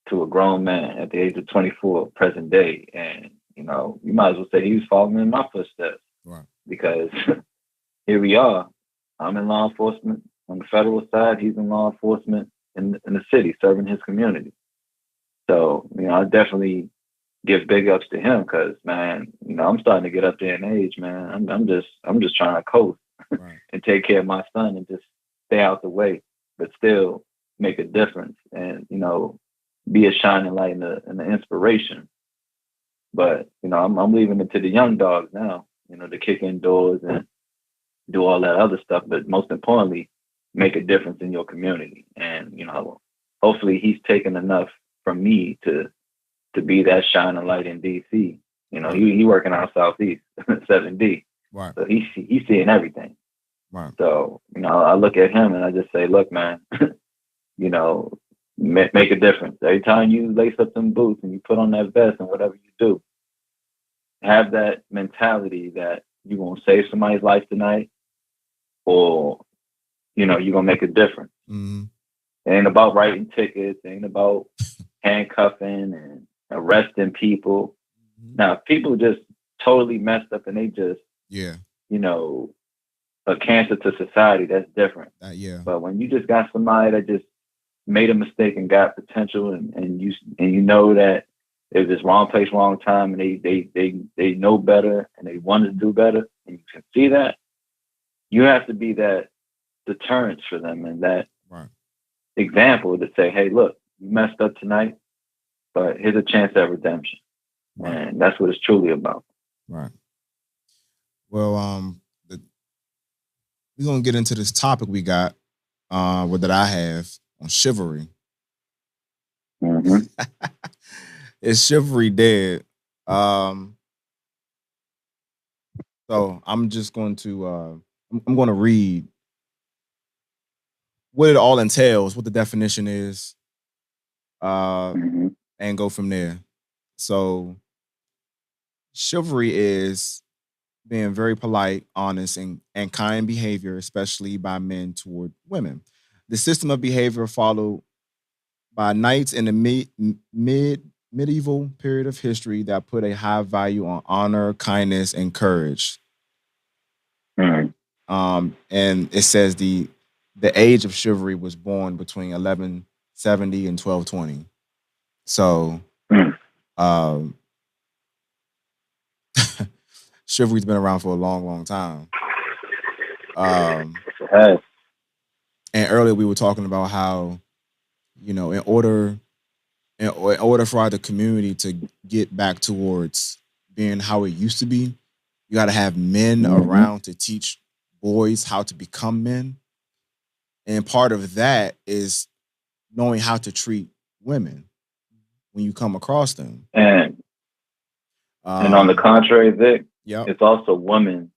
to a grown man at the age of 24, present day. And, you might as well say he was following in my footsteps. Right. Because here we are. I'm in law enforcement on the federal side. He's in law enforcement in the city, serving his community. So, I definitely give big ups to him because, man, I'm starting to get up there in age, man. I'm just trying to coast right. and take care of my son and just stay out the way, but still make a difference and, be a shining light and an inspiration. But, I'm leaving it to the young dogs now, to kick in doors and do all that other stuff. But most importantly, make a difference in your community. And, hopefully he's taken enough from me to be that shining light in DC. He working out Southeast 7D. Right. So he's seeing everything. Right. So, I look at him and I just say, look, man, make a difference. Every time you lace up them boots and you put on that vest and whatever you do, have that mentality that you're going to save somebody's life tonight or, you're going to make a difference. Mm-hmm. It ain't about writing tickets. It ain't about handcuffing and arresting people. Mm-hmm. Now, if people just totally messed up and they just, a cancer to society, that's different. Yeah. But when you just got somebody that just made a mistake and got potential and you know that it was just wrong place, wrong time, and they know better and they want to do better, and you can see that, you have to be that deterrence for them and that right. example to say, hey, look, you messed up tonight, but here's a chance at redemption. Right. And that's what it's truly about. Right. Well, we're gonna get into this topic we got, that I have on chivalry. Mm-hmm. Is chivalry dead? So I'm just going to I'm going to read what it all entails, what the definition is, Mm-hmm. and go from there. So chivalry is being very polite, honest, and kind behavior, especially by men toward women. The system of behavior followed by knights in the medieval period of history that put a high value on honor, kindness, and courage. Mm-hmm. And it says the age of chivalry was born between 1170 and 1220. So, chivalry's been around for a long, long time. And earlier we were talking about how, in order for the community to get back towards being how it used to be, you got to have men mm-hmm. around to teach boys how to become men. And part of that is knowing how to treat women when you come across them. And on the contrary, Vic, yep. It's also women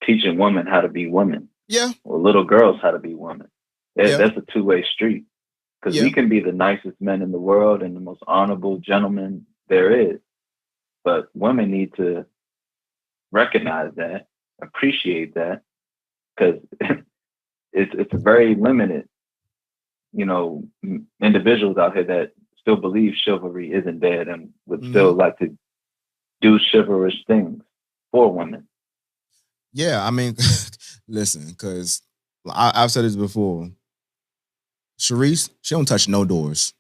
teaching women how to be women. Yeah. Or little girls how to be women. That's a two-way street. Because we can be the nicest men in the world and the most honorable gentlemen there is. But women need to recognize that, appreciate that, because it's very limited, individuals out here that still believe chivalry isn't dead and would still like to do chivalrous things for women. Yeah, I mean, listen, because I've said this before. Sharice, she don't touch no doors.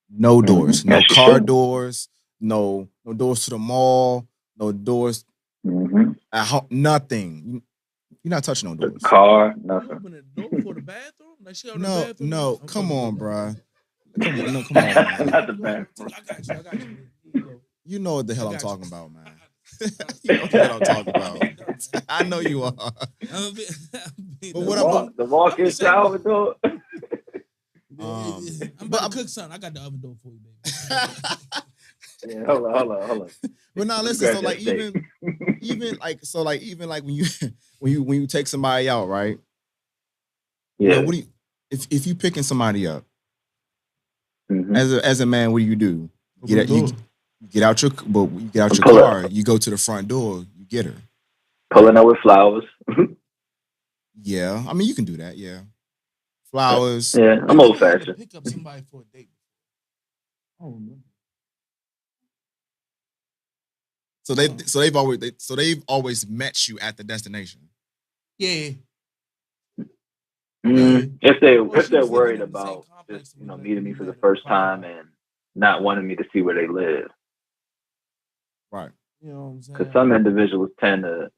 No doors. No Yes, she car should. doors. No doors to the mall. No doors at home. Nothing. You're not touching no The doors. car, You nothing. open the door for the bathroom? Like she on the No, bathroom? no. I'm Come fucking on, with bruh. that. Come on, no, come on, man. Not the bathroom. I got you. I got you. Here you go. You know what the hell I I'm got you. talking about, man. You know what the hell I'm talking about. being dumb, man. I know you are. I'm being But dumb. what I'm- The walk-in I'm saying- shower door. I'm about to cook something. I got the oven door for you, baby. Yeah, hold on. But now listen, so like even like when you take somebody out, right? You Yeah. know, what do you if you picking somebody up Mhm. as a man, what do? You get out your Pull car, you go to the front door, you get her. Pulling up with flowers. Yeah, I mean you can do that. Yeah, flowers. Yeah, I'm I never old had to fashioned. pick up somebody for a date. I don't remember. So they've always met you at the destination. Yeah. If Well, she they're was living worried in the same about complex just with me, meeting me we for the had a first parking time lot. and not wanting me to see where they live. Right. You know what I'm saying? Because some individuals tend to,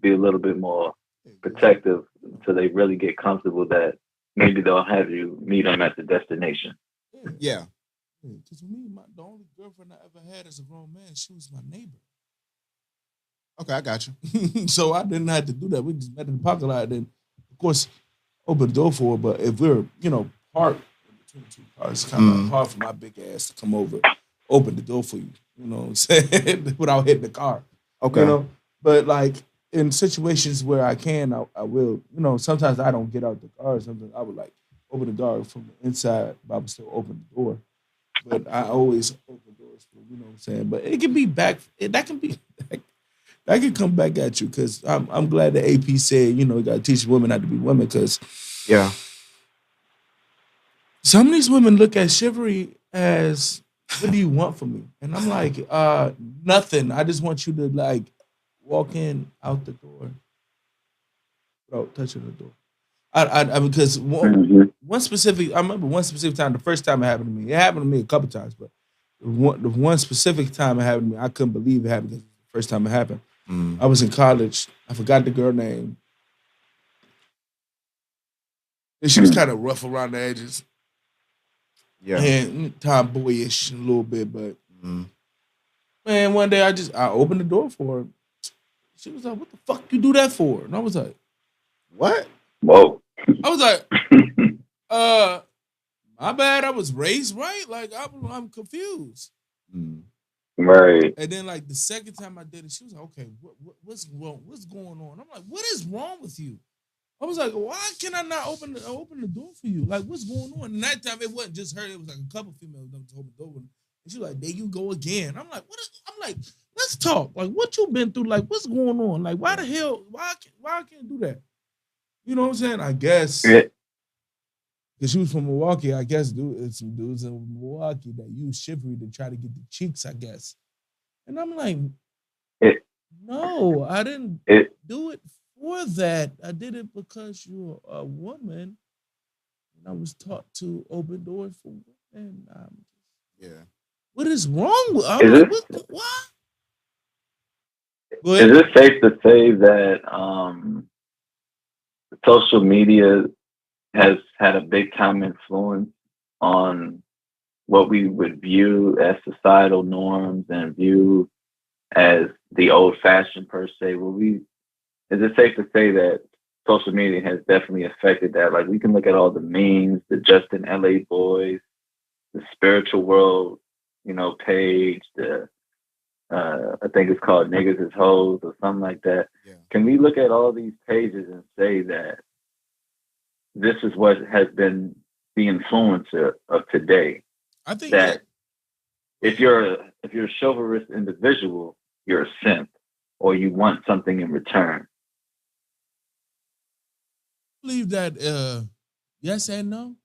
be a little bit more protective until they really get comfortable that maybe they'll have you meet them at the destination. Yeah. Because me, the only girlfriend I ever had as a grown man, she was my neighbor. Okay, I got you. So I didn't have to do that. We just met in the parking lot. Then, of course, open the door for her. But if we're, parked in between two cars, it's kind of hard for my big ass to come over, open the door for you. You know what I'm saying? Without hitting the car. Okay. But like in situations where I can, I will. Sometimes I don't get out the car. Sometimes I would like open the door from the inside, but I would still open the door. But I always open doors for, you know what I'm saying? But it can be back. That can come back at you because I'm glad the AP said, you got to teach women not to be women because Yeah. some of these women look at chivalry as, what do you want from me? And I'm like, nothing. I just want you to like walk in out the door without touching the door. Because one specific, I remember one specific time, the first time it happened to me. It happened to me a couple times, but the one specific time it happened to me, I couldn't believe it happened because the first time it happened. I was in college. I forgot the girl name. And she was kind of rough around the edges. Yeah. And tomboyish a little bit, but man, one day I opened the door for her. She was like, "What the fuck you do that for?" And I was like, "What?" Whoa. I was like, my bad. I was raised right. Like I'm confused. Right. And then like the second time I did it, she was like, "Okay, what's wrong? What's going on?" I'm like, "What is wrong with you?" I was like, "Why can I not open the door for you? Like, what's going on?" And that time it wasn't just her; it was like a couple females that opened the door. And she was like, "There you go again." I'm like, I'm like, let's talk. Like, what you been through? Like, what's going on? Like, why the hell? Why I can't do that? You know what I'm saying? I guess because she was from Milwaukee. I guess some dudes in Milwaukee that use chivalry to try to get the cheeks. I guess, and I'm like, no, I didn't do it for that. I did it because you're a woman, and I was taught to open doors for women. Yeah. What is wrong with? What? Is it safe to say that social media has had a big time influence on what we would view as societal norms and view as the old fashioned per se? Is it safe to say that social media has definitely affected that? Like we can look at all the memes, the Justin LA Boys, the Spiritual World, page, the I think it's called Niggas is Hoes or something like that. Yeah. Can we look at all these pages and say that this is what has been the influencer of today? I think that if you're a chivalrous individual, you're a simp or you want something in return. I believe that yes and no.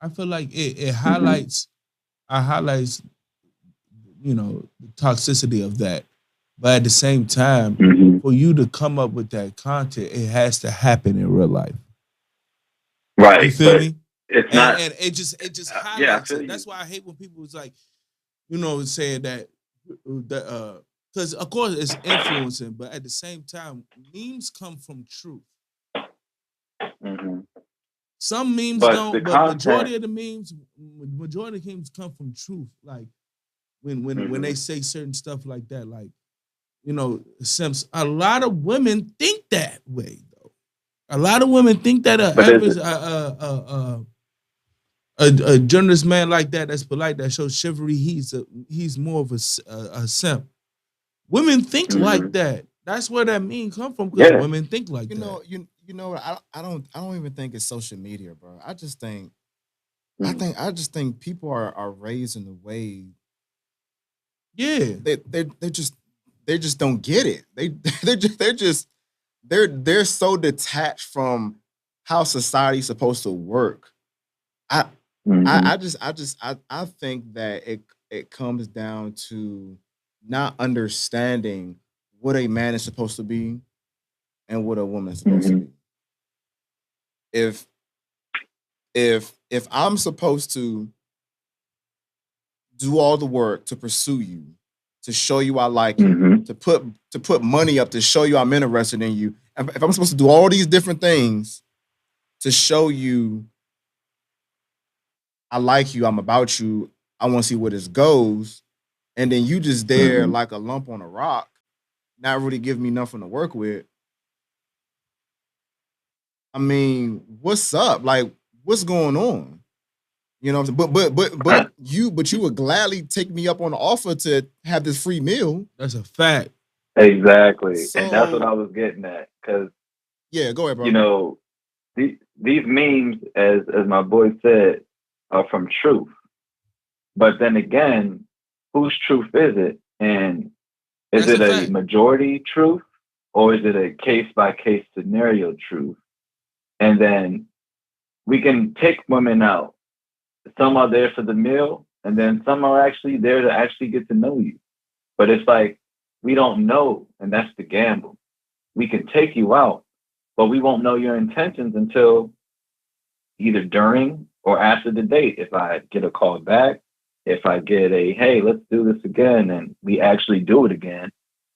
I feel like it highlights the toxicity of that. But at the same time, for you to come up with that content, it has to happen in real life. Right. You feel me? It's not. And it just Yeah, I highlights feel it. you. That's why I hate when people was like, saying that because of course it's influencing, but at the same time, memes come from truth. Mm-hmm. Some memes But don't, the but majority of the memes come from truth. Like when they say certain stuff like that, like Sims. A lot of women think that way though. A lot of women think that a generous man like that's polite, that shows chivalry, he's more of a simp. Women think like that. That's where that meme come from, because women think like that. You know what? I don't even think it's social media, bro. I just think people are raised in a way. Yeah, they just don't get it. They're so detached from how society's supposed to work. I think that it comes down to not understanding what a man is supposed to be and what a woman is supposed to be. If I'm supposed to do all the work to pursue you, to show you I like you, to put money up to show you I'm interested in you, if I'm supposed to do all these different things to show you I like you, I'm about you, I want to see where this goes, and then you just there like a lump on a rock, not really giving me nothing to work with. I mean, what's up? Like, what's going on? You know what I'm saying? But you would gladly take me up on the offer to have this free meal. That's a fact. Exactly. So, and that's what I was getting at. Because, yeah, go ahead, bro. These memes, as my boy said, are from truth. But then again, whose truth is it? And is That's it a a fact. majority truth, or is it a case-by-case scenario truth? And then we can take women out. Some are there for the meal, and then some are actually there to actually get to know you. But it's like, we don't know, and that's the gamble. We can take you out, but we won't know your intentions until either during or after the date. If I get a call back, if I get a, hey, let's do this again, and we actually do it again,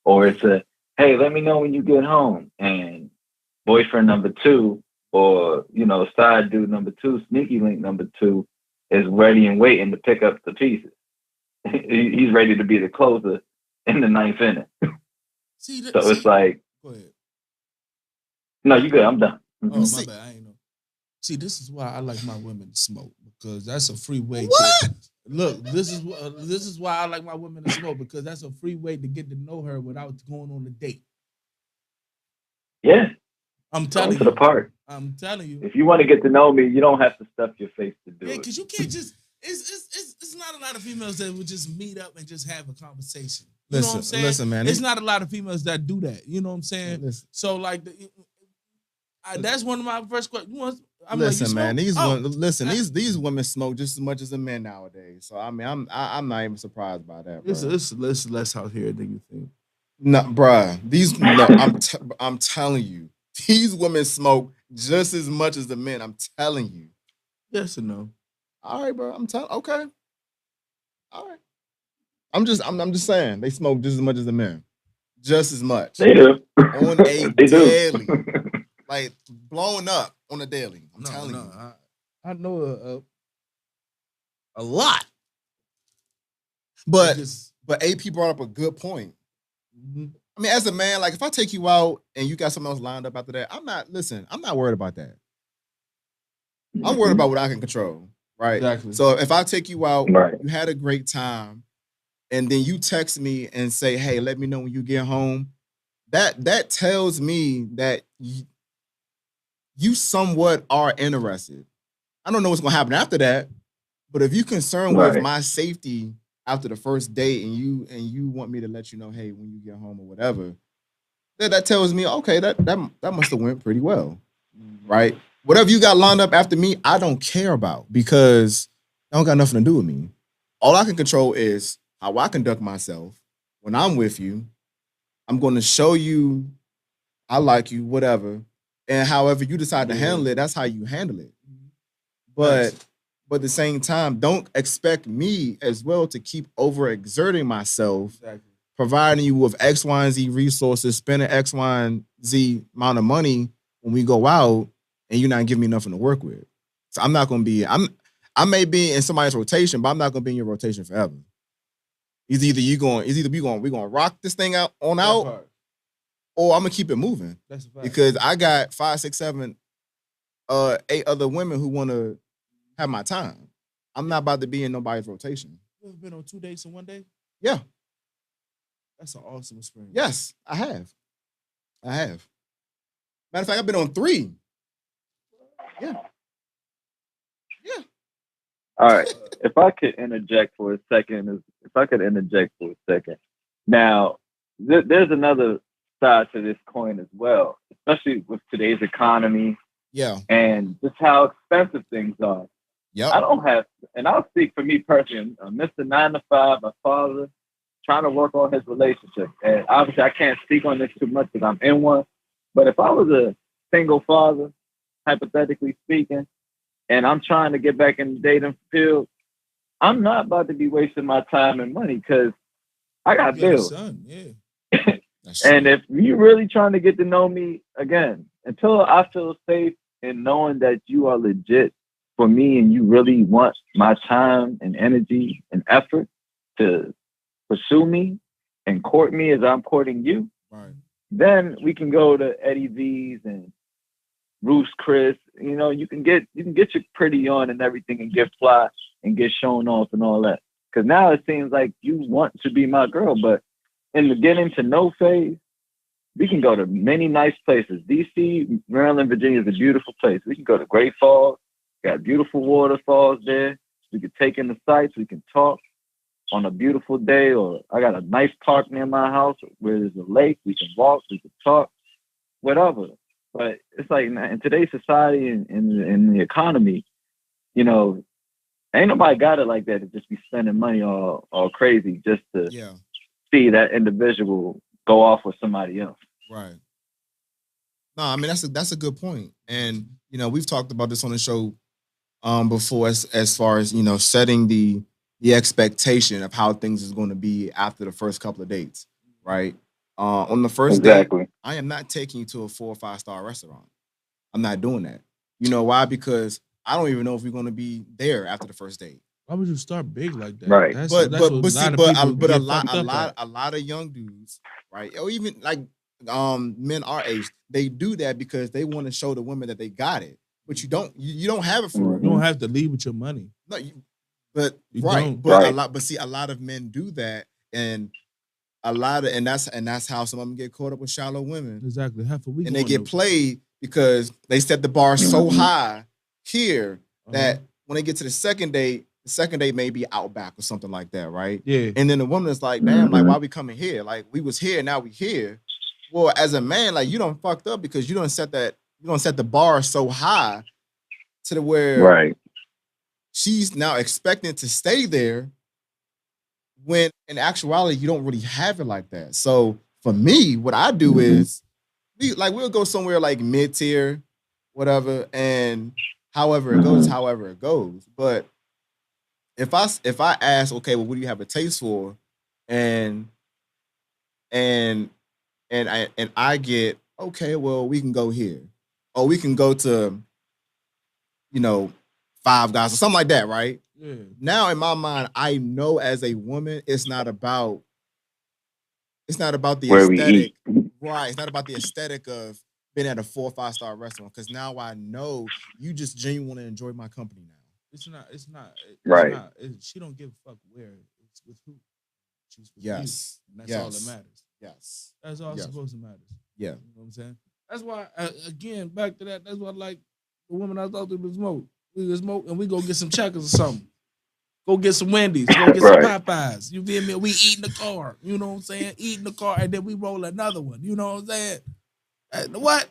or it's a, hey, let me know when you get home, and boyfriend number two, or, side dude number two, sneaky link number two, is ready and waiting to pick up the pieces. He's ready to be the closer in the ninth inning. It's like, go ahead. No, you good. I'm done. Oh, my bad. I ain't know. See, this is why I like my women to smoke, because that's a free way. Look, this is why I like my women to smoke, because that's a free way to get to know her without going on a date. Yeah. I'm telling you. To the park. I'm telling you. If you want to get to know me, you don't have to stuff your face to do it. Yeah, because you can't just. It's not a lot of females that would just meet up and just have a conversation. You know what I'm saying? Listen, man. It's not a lot of females that do that. You know what I'm saying? Listen. So like, that's one of my first questions. Man. These women smoke just as much as the men nowadays. So I mean, I'm not even surprised by that. It's less out here than you think. No, bruh. I'm telling you, these women smoke just as much as the men. I'm telling you. Yes or no? All right, bro. Okay. All right. I'm just saying they smoke just as much as the men. Just as much. They do. On a they daily. Do. Like blowing up on a daily. I'm telling you. I know a lot. But AP brought up a good point. Mm-hmm. I mean, as a man, like if I take you out and you got something else lined up after that, I'm not worried about that. I'm worried about what I can control, right? Exactly. So if I take you out, right. You had a great time, and then you text me and say, hey, let me know when you get home, that tells me that you somewhat are interested. I don't know what's gonna happen after that, but if you're concerned with my safety after the first date and you want me to let you know, hey, when you get home or whatever, that tells me, okay, that must have went pretty well, right? Whatever you got lined up after me, I don't care about, because it don't got nothing to do with me. All I can control is how I conduct myself when I'm with you, I'm going to show you I like you, whatever. And however you decide to handle it, that's how you handle it. But at the same time, don't expect me as well to keep overexerting myself, providing you with X, Y, and Z resources, spending X, Y, and Z amount of money when we go out, and you're not giving me nothing to work with. So I'm not gonna be. I may be in somebody's rotation, but I'm not gonna be in your rotation forever. It's either we gonna rock this thing out, or I'm gonna keep it moving. That's a fact. Because I got 5, 6, 7, 8 other women who want to have my time. I'm not about to be in nobody's rotation. You ever been on 2 dates in one day? Yeah. That's an awesome experience. Yes, I have. Matter of fact, I've been on 3. Yeah. All right. If I could interject for a second, Now, there's another side to this coin as well, especially with today's economy. Yeah. And just how expensive things are. Yep. I don't have, and I'll speak for me personally. I'm Mr. 9 to 5, my father, trying to work on his relationship. And obviously, I can't speak on this too much because I'm in one. But if I was a single father, hypothetically speaking, and I'm trying to get back in the dating field, I'm not about to be wasting my time and money because I got bills. Son, yeah. And if you're really trying to get to know me again, until I feel safe in knowing that you are legit for me and you really want my time and energy and effort to pursue me and court me as I'm courting you, right, then we can go to Eddie V's and Bruce Chris. You know, you can get your pretty on and everything and get fly and get shown off and all that. Because now it seems like you want to be my girl, but in the getting to know phase, we can go to many nice places. DC, Maryland, Virginia is a beautiful place. We can go to Great Falls, got beautiful waterfalls there. We can take in the sights. We can talk on a beautiful day, or I got a nice park near my house where there's a lake. We can walk, we can talk, whatever. But it's like in today's society and in the economy, you know, ain't nobody got it like that to just be spending money all crazy just to see that individual go off with somebody else. Right. No, I mean that's a good point. And you know, we've talked about this on the show before as far as, you know, setting the expectation of how things is going to be after the first couple of dates, right? On the first date, I am not taking you to a 4 or 5 star restaurant. I'm not doing that. You know why? Because I don't even know if we're going to be there after the first date. Why would you start big like that? Right. But a lot of young dudes, right? Or even like men our age, they do that because they want to show the women that they got it. But you don't have it for real. You don't have to leave with your money. No, you right. Don't. But a lot of men do that, and that's how some of them get caught up with shallow women. Exactly. Half a week. And they get played because they set the bar so high here that when they get to the second date may be Outback or something like that, right? Yeah. And then the woman is like, damn, like, why we coming here? Like, we was here, now we here. Well, as a man, like, you done fucked up because you don't set the bar so high to the where she's now expecting to stay there when in actuality you don't really have it like that. So for me, what I do is we'll go somewhere like mid-tier, whatever, and however it goes. But if I ask, okay, well, what do you have a taste for? And I get, okay, well, we can go here. Or we can go to, you know, Five Guys or something like that, right? Yeah. Now in my mind, I know as a woman, it's not about the where aesthetic. Right. It's not about the aesthetic of being at a 4 or 5 star restaurant. Because now I know you just genuinely want to enjoy my company now. It's not right. She don't give a fuck where. It's with who. She's with yes. you. And that's all that matters. Yes. That's all supposed to matter. Yeah. You know what I'm saying? That's why, again, back to that, that's why I like the woman I talked to smoke. We can smoke and we go get some checkers or something. Go get some Wendy's. Go get some Popeyes. You feel me? We eat in the car. You know what I'm saying? Eat in the car and then we roll another one. You know what I'm saying? What?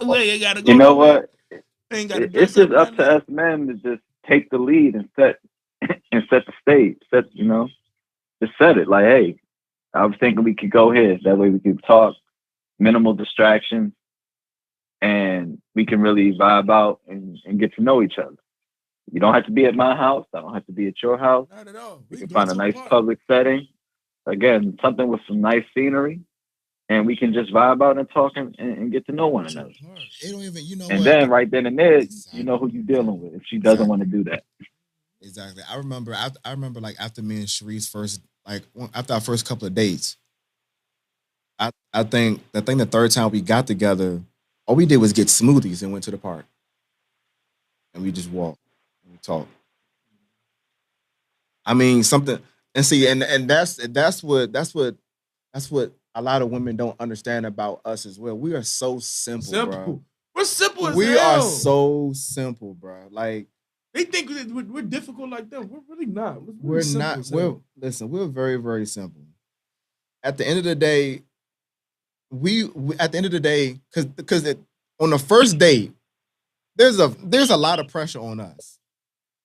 We ain't gotta go. You know what? It's just up to us men to just take the lead and set the stage. Just set it. Like, hey, I was thinking we could go here. That way we could talk, minimal distractions, and we can really vibe out and get to know each other. You don't have to be at my house. I don't have to be at your house. Not at all. We We can can go find a to a nice park. public setting. Again, something with some nice scenery, and we can just vibe out and talk and get to know one To a another. park. It don't even, you know And what? then right then and there, Exactly. you know who you're dealing with if she doesn't want to do that. Exactly. I remember. I remember like after me and Sharice first, like after our first couple of dates. I think the third time we got together, all we did was get smoothies and went to the park, and we just walked and we talked. I mean something, and see, and that's what a lot of women don't understand about us as well. We are so simple, Simple. bro. We're simple as We hell. are so simple, bro. Like They think we're difficult like them. We're really not. We're we're simple not. as hell. Listen. We're very, very simple. At the end of the day, we at the end of the day, because on the first date, there's a lot of pressure on us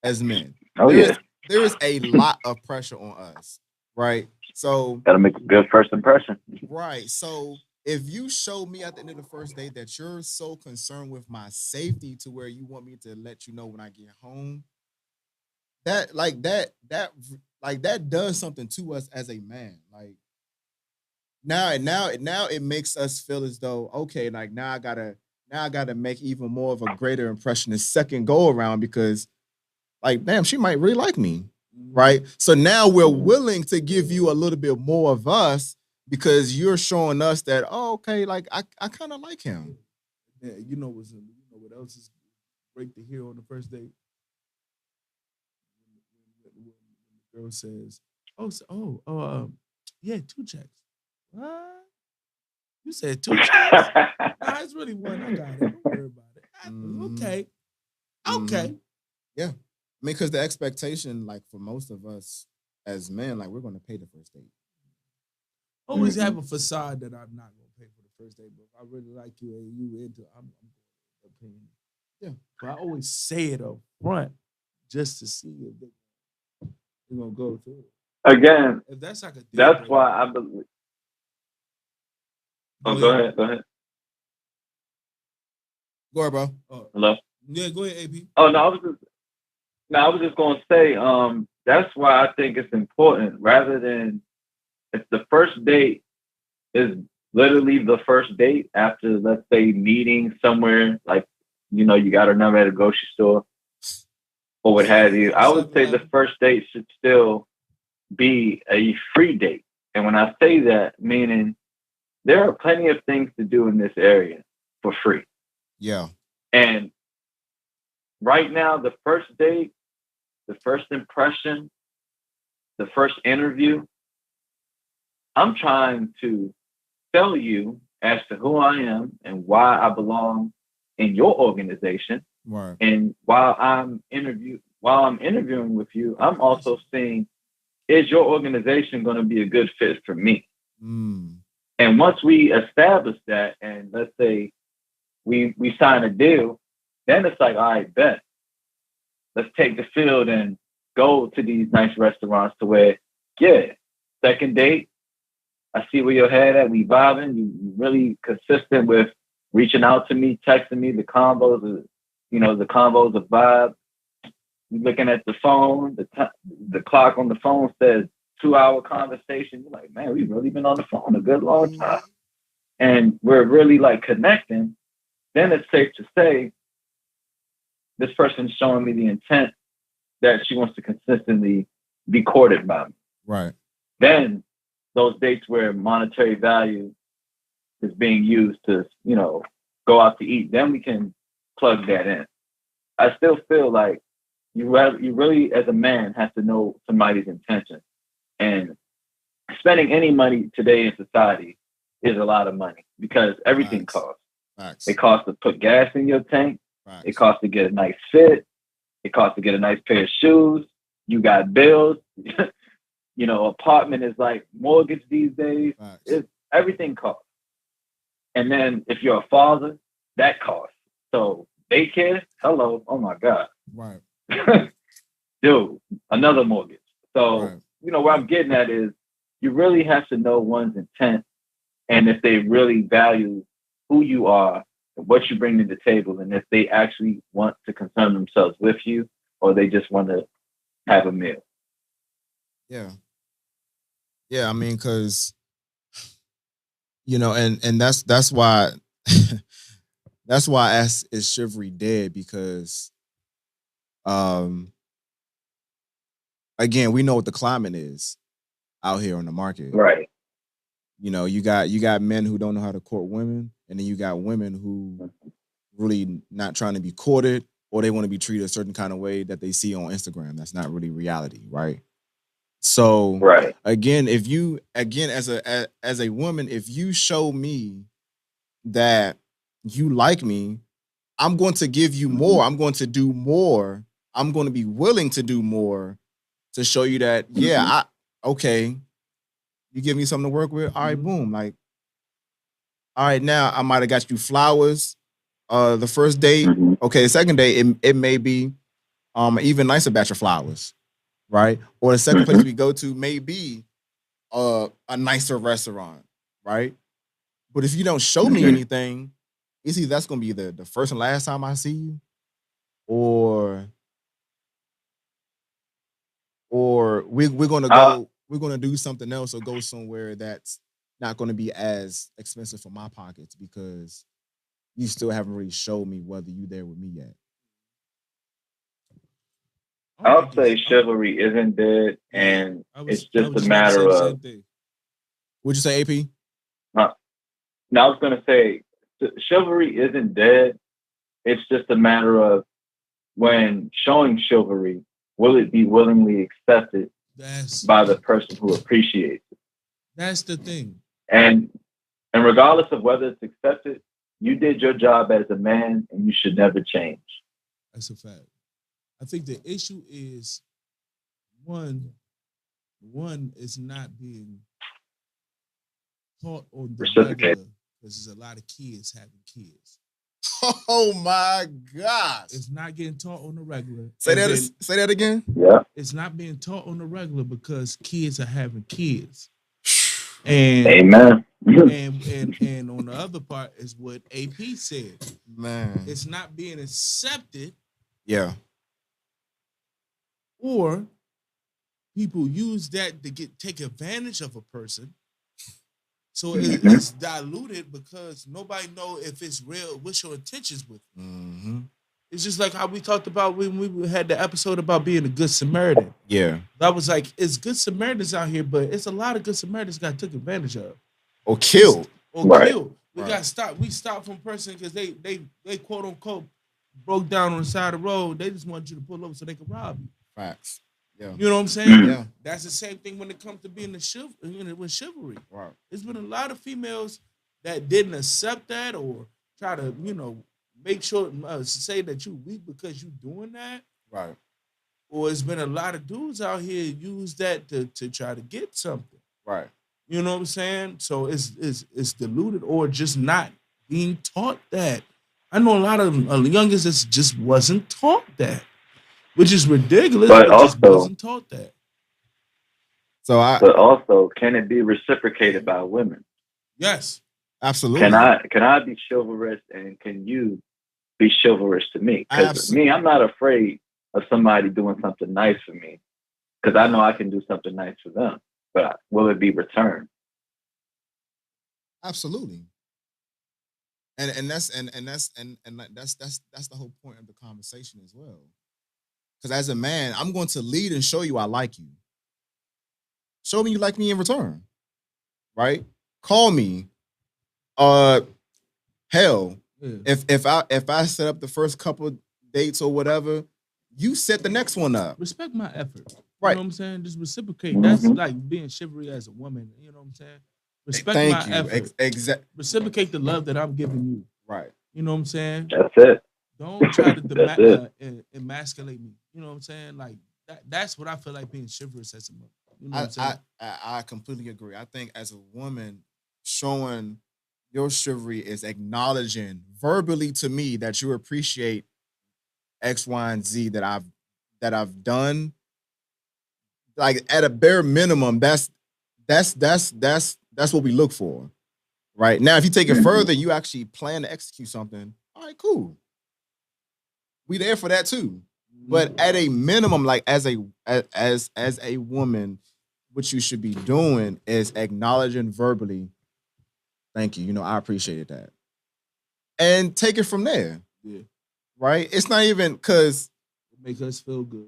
as men. Oh There yeah, is there is a lot of pressure on us, right? So gotta make a good first impression. right. So if you show me at the end of the first date that you're so concerned with my safety to where you want me to let you know when I get home, that does something to us as a man. Like now it makes us feel as though okay, like now I gotta make even more of a greater impression the second go around because like damn, she might really like me, right? So now we're willing to give you a little bit more of us because you're showing us that oh okay, like I kind of like him. Yeah, you know what else is great to hear on the first date? When the girl says, yeah, 2 checks. What? You said 2 checks? Nah, it's really one. I got it. Don't worry about it. Okay. Okay. Yeah, I mean, because the expectation, like for most of us as men, like we're gonna pay the first date. Always have a facade that I'm not gonna pay for the first date, but if I really like you and you into, I'm opinion. Yeah, but I always say it up front just to see if they're gonna go through it. Again, If that's like a deal that's breaker, why I believe. Oh, go ahead. Go ahead. Go ahead, bro. Hello. Yeah, go ahead, AP. Oh no, I was just going to say, that's why I think it's important rather than if the first date is literally the first date after, let's say, meeting somewhere, like, you got her number at a grocery store or what have you. I would say the first date should still be a free date. And when I say that, meaning there are plenty of things to do in this area for free. Yeah. And right now, the first date, the first impression, the first interview, I'm trying to tell you as to who I am and why I belong in your organization. Right. And while I'm interviewing with you, I'm also seeing, is your organization going to be a good fit for me? And once we establish that, and let's say we sign a deal, then it's like, all right, bet. Let's take the field and go to these nice restaurants to where, yeah, second date, I see where your head at. We vibing. You really consistent with reaching out to me, texting me. The combos of vibe. You looking at the phone. The clock on the phone says 2-hour conversation. You're like, man, we've really been on the phone a good long time, and we're really like connecting. Then it's safe to say this person's showing me the intent that she wants to consistently be courted by me. Right. Then those dates where monetary value is being used to, go out to eat, then we can plug that in. I still feel like you really, as a man, have to know somebody's intention. And spending any money today in society is a lot of money because everything costs. Facts. It costs to put gas in your tank. Facts. It costs to get a nice fit. It costs to get a nice pair of shoes. You got bills. Apartment is like mortgage these days. Everything costs. And then if you're a father, that costs. So daycare, hello, oh my God. Right. Dude, another mortgage. So, where I'm getting at is you really have to know one's intent and if they really value who you are and what you bring to the table, and if they actually want to concern themselves with you or they just want to have a meal. Yeah. Yeah, I mean, because and that's why that's why I asked is chivalry dead, because um again, we know what the climate is out here on the market. Right. You got men who don't know how to court women, and then you got women who really not trying to be courted, or they want to be treated a certain kind of way that they see on Instagram. That's not really reality, right? So Right. again, as a woman, if you show me that you like me, I'm going to give you more. I'm going to do more. I'm going to be willing to do more to show you that, yeah, okay, you give me something to work with. All right, boom. Like, all right, now I might have got you flowers. The first date, Mm-hmm. okay, the second date, it may be an even nicer batch of flowers, right? Or the second place we go to may be a nicer restaurant, right? But if you don't show me anything, it's either that's gonna be the first and last time I see you, or we're gonna do something else or go somewhere that's not gonna be as expensive for my pockets, because you still haven't really showed me whether you there with me yet. I'll say chivalry isn't dead, and it's just a matter of. What'd you say, AP? Now I was going to say chivalry isn't dead. It's just a matter of when showing chivalry, will it be willingly accepted by the person who appreciates it? That's the thing. And regardless of whether it's accepted, you did your job as a man, and you should never change. That's a fact. I think the issue is one is not being taught on the regular, because there's a lot of kids having kids. Oh my gosh. It's not getting taught on the regular. Say that again. Yeah. It's not being taught on the regular because kids are having kids. And amen. and on the other part is what AP said. Man. It's not being accepted. Yeah. Or people use that to take advantage of a person. So it's diluted because nobody know if it's real, what's your intentions with it. Mm-hmm. It's just like how we talked about when we had the episode about being a good Samaritan. Yeah. That was like, it's good Samaritans out here, but it's a lot of good Samaritans got took advantage of. Or killed. Killed. We stopped from person because they quote unquote broke down on the side of the road. They just wanted you to pull over so they could rob you. Facts. Yeah. You know what I'm saying? Yeah. That's the same thing when it comes to being with chivalry. Right. There's been a lot of females that didn't accept that or try to, make sure say that you weak because you doing that. Right. Or it's been a lot of dudes out here use that to try to get something. Right. You know what I'm saying? So it's diluted or just not being taught that. I know a lot of youngest that just wasn't taught that. Which is ridiculous, but also just wasn't taught that. But also, can it be reciprocated by women? Yes, absolutely. Can I be chivalrous, and can you be chivalrous to me? Because me, I'm not afraid of somebody doing something nice for me, because I know I can do something nice for them. But will it be returned? Absolutely. And that's the whole point of the conversation as well. Because as a man, I'm going to lead and show you I like you. Show me you like me in return. Right? Call me. Hell, if I set up the first couple dates or whatever, you set the next one up. Respect my effort. Right. You know what I'm saying? Just reciprocate. That's like being chivalry as a woman. You know what I'm saying? Respect my effort. Exactly. Reciprocate the love that I'm giving you. Right. You know what I'm saying? That's it. Don't try to emasculate me. You know what I'm saying? Like that's what I feel like being chivalrous as a mother. You know what I'm saying? I completely agree. I think as a woman, showing your chivalry is acknowledging verbally to me that you appreciate X, Y, and Z that I've done. Like at a bare minimum, that's that's what we look for. Right. Now, if you take it further, you actually plan to execute something. All right, cool. We there for that too. But at a minimum, like as a woman, what you should be doing is acknowledging verbally, thank you. You know, I appreciated that. And take it from there. Yeah. Right? It's not even because It makes us feel good.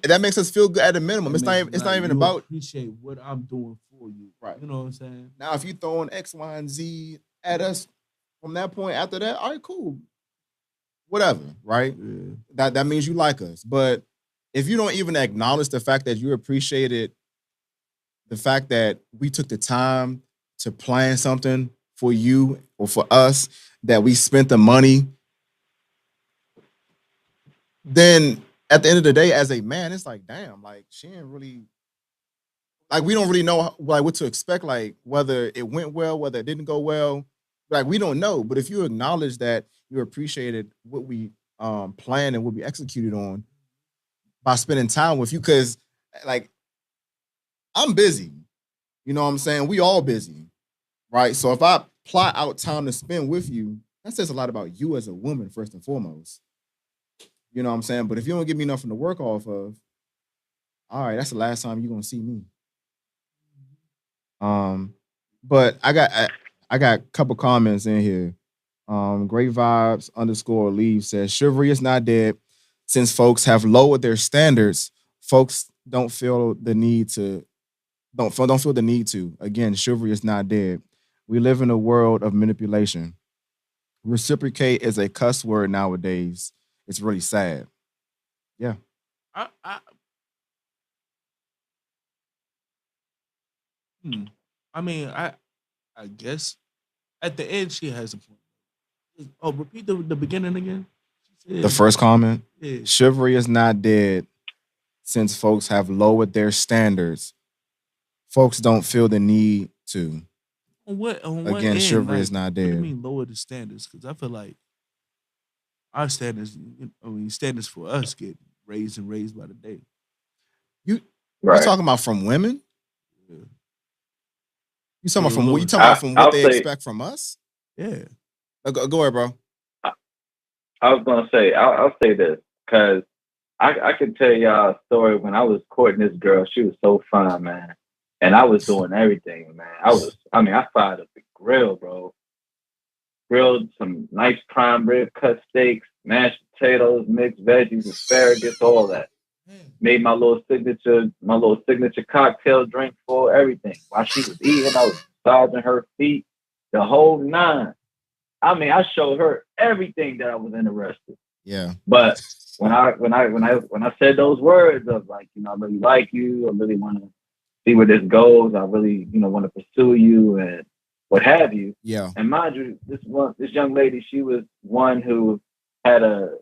that makes us feel good at a minimum. It's not even you about appreciate what I'm doing for you. Right. You know what I'm saying? now if you throwing X, Y, and Z at us from that point after that, all right, cool. Whatever, right? Yeah. That means you like us. But if you don't even acknowledge the fact that you appreciated the fact that we took the time to plan something for you or for us, that we spent the money, then at the end of the day, as a man, it's like, damn, like she ain't really like we don't really know like what to expect, like whether it went well, whether it didn't go well. Like we don't know. But if you acknowledge that you appreciated what we planned and what we executed on by spending time with you, because like I'm busy. You know what I'm saying? We all busy, right? So if I plot out time to spend with you, that says a lot about you as a woman, first and foremost. You know what I'm saying? But if you don't give me nothing to work off of, all right, that's the last time you're gonna see me. But I got a couple comments in here. Great vibes underscore leave says chivalry is not dead. Since folks have lowered their standards, folks don't feel the need to don't feel the need to. Again, chivalry is not dead. We live in a world of manipulation. Reciprocate is a cuss word nowadays. It's really sad. Yeah. I I mean, I guess at the end she has a point. Oh, repeat the beginning again. The first comment. Yeah. Chivalry is not dead since folks have lowered their standards. Folks don't feel the need to. On what Again, end? chivalry Like, is not what do you dead. mean lower the standards? Because I feel like our standards, standards for us get raised and raised by the day. You Right. talking about from women? Yeah. You talking about Yeah, from what? Lord. You talking about from what I'll they say- expect from us? Yeah. Go ahead, bro. I was gonna say, I'll say this because I could tell y'all a story when I was courting this girl. She was so fine, man, and I was doing everything, man. I fired up the grill, bro. Grilled some nice prime rib, cut steaks, mashed potatoes, mixed veggies, asparagus, all that. Made my little signature cocktail drink for everything. While she was eating, I was massaging her feet, the whole nine. I mean, I showed her everything that I was interested. Yeah. But when I said those words of like, I really like you, I really want to see where this goes, I really, want to pursue you and what have you. Yeah. And mind you, this young lady, she was one who had a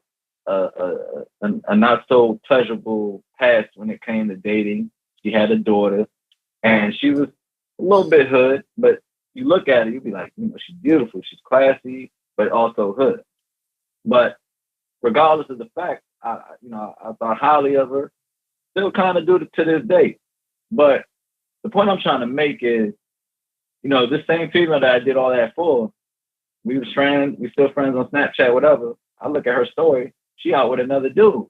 not so pleasurable past when it came to dating. She had a daughter, and she was a little bit hood, but you look at her, you'd be like, she's beautiful, she's classy, but also hood. But regardless of the fact, I thought highly of her, still kind of do it to this day. But the point I'm trying to make is, this same female that I did all that for, we was friends, we still friends on Snapchat, whatever. I look at her story, she out with another dude.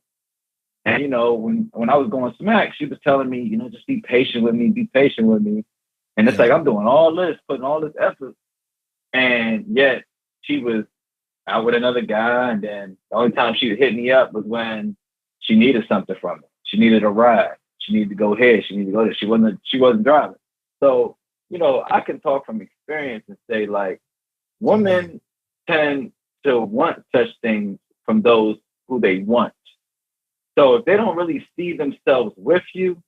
And when I was going smack, she was telling me, just be patient with me. And it's like I'm doing all this, putting all this effort, and yet she was out with another guy. And then the only time she would hit me up was when she needed something from me. She needed a ride. She needed to go here. She needed to go there. She wasn't driving. So I can talk from experience and say like women tend to want such things from those who they want. So if they don't really see themselves with you,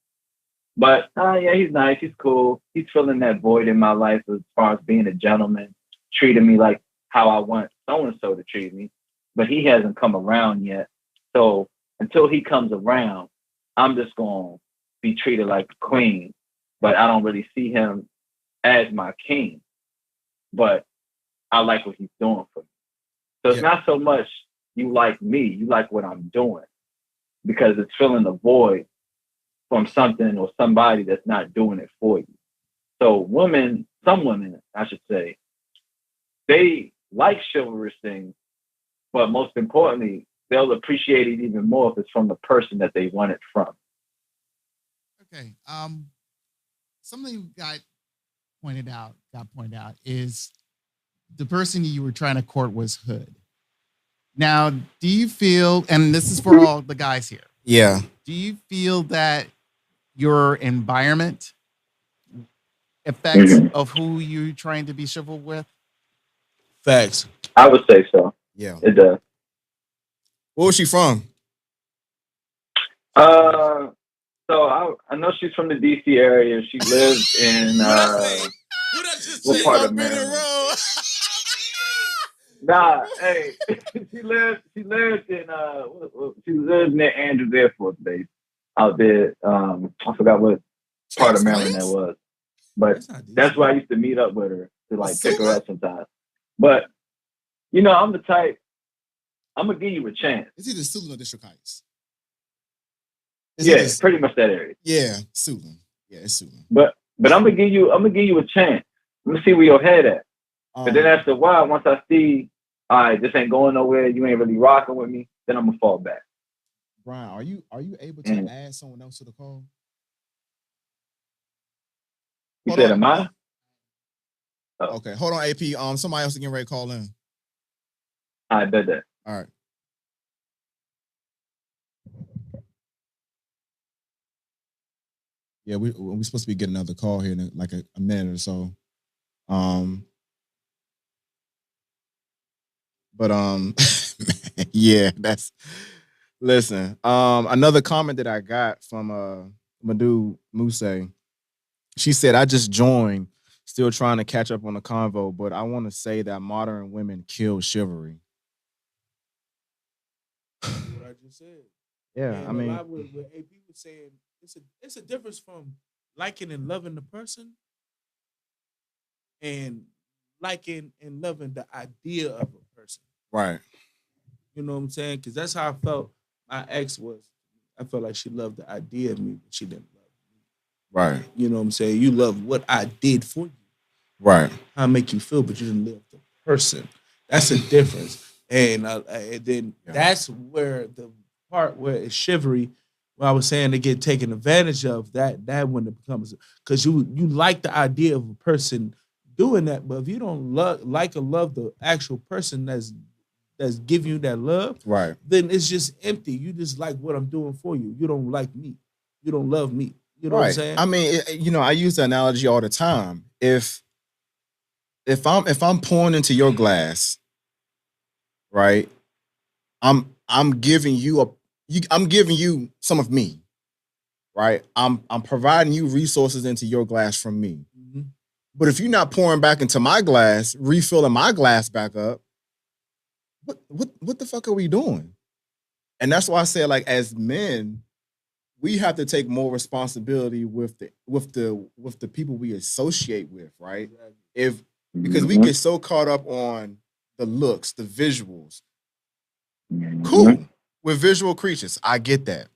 but yeah, he's nice, he's cool, he's filling that void in my life as far as being a gentleman, treating me like how I want so and so to treat me, but he hasn't come around yet. So until he comes around, I'm just gonna be treated like a queen, but I don't really see him as my king. But I like what he's doing for me. So it's not so much you like me, you like what I'm doing, because it's filling the void from something or somebody that's not doing it for you. So some women, I should say, they like chivalrous things, but most importantly, they'll appreciate it even more if it's from the person that they want it from. Okay. Something got pointed out is the person you were trying to court was Hood. Now, do you feel, and this is for all the guys here, Yeah. do you feel that your environment affects of who you're trying to be civil with? Facts. I would say so. Yeah. It does. Where was she from? So I know she's from the DC area. She lives in what part of Maryland? Nah, hey, she lives near Andrews Air Force Base out there. I forgot what part of Maryland that was, but that's where I used to meet up with her to like pick her up sometimes. But you know, I'm the type. I'm gonna give you a chance. It's either Suitland or District Heights. Yeah, pretty much that area. Yeah, Suitland. Yeah, it's Suitland. But I'm gonna give you a chance. Let me see where your head at. But then after a while, once I see, all right, this ain't going nowhere, you ain't really rocking with me, then I'm gonna fall back. Brian, are you able to add someone else to the call? You said, am I? Oh. Okay, hold on, AP. Somebody else is getting ready to call in. I bet that. All right. Yeah, we're supposed to be getting another call here in like a minute or so. Yeah, that's listen. Another comment that I got from Madhu Muse. She said, I just joined, still trying to catch up on the convo, but I want to say that modern women kill chivalry. What I just said. Yeah, and I mean, a lot what AP was saying, it's a difference from liking and loving the person and liking and loving the idea of a person. Right. You know what I'm saying? Because that's how I felt my ex was. I felt like she loved the idea of me, but she didn't love me. Right. You know what I'm saying? You love what I did for you. Right. How I make you feel, but you didn't love the person. That's a difference. And then that's where the part where it's chivalry, where I was saying they get taken advantage of, that when it becomes, because you like the idea of a person doing that, but if you don't like or love the actual person that's giving you that love, right, then it's just empty. You just like what I'm doing for you. You don't like me. You don't love me. You know what I'm saying? I mean, I use the analogy all the time. If I'm pouring into your glass, right, I'm giving you I'm giving you some of me, right? I'm providing you resources into your glass from me. Mm-hmm. But if you're not pouring back into my glass, refilling my glass back up, what the fuck are we doing? And that's why I say, like, as men, we have to take more responsibility with the people we associate with, right? Because we get so caught up on the looks, the visuals. Cool. We're visual creatures. I get that.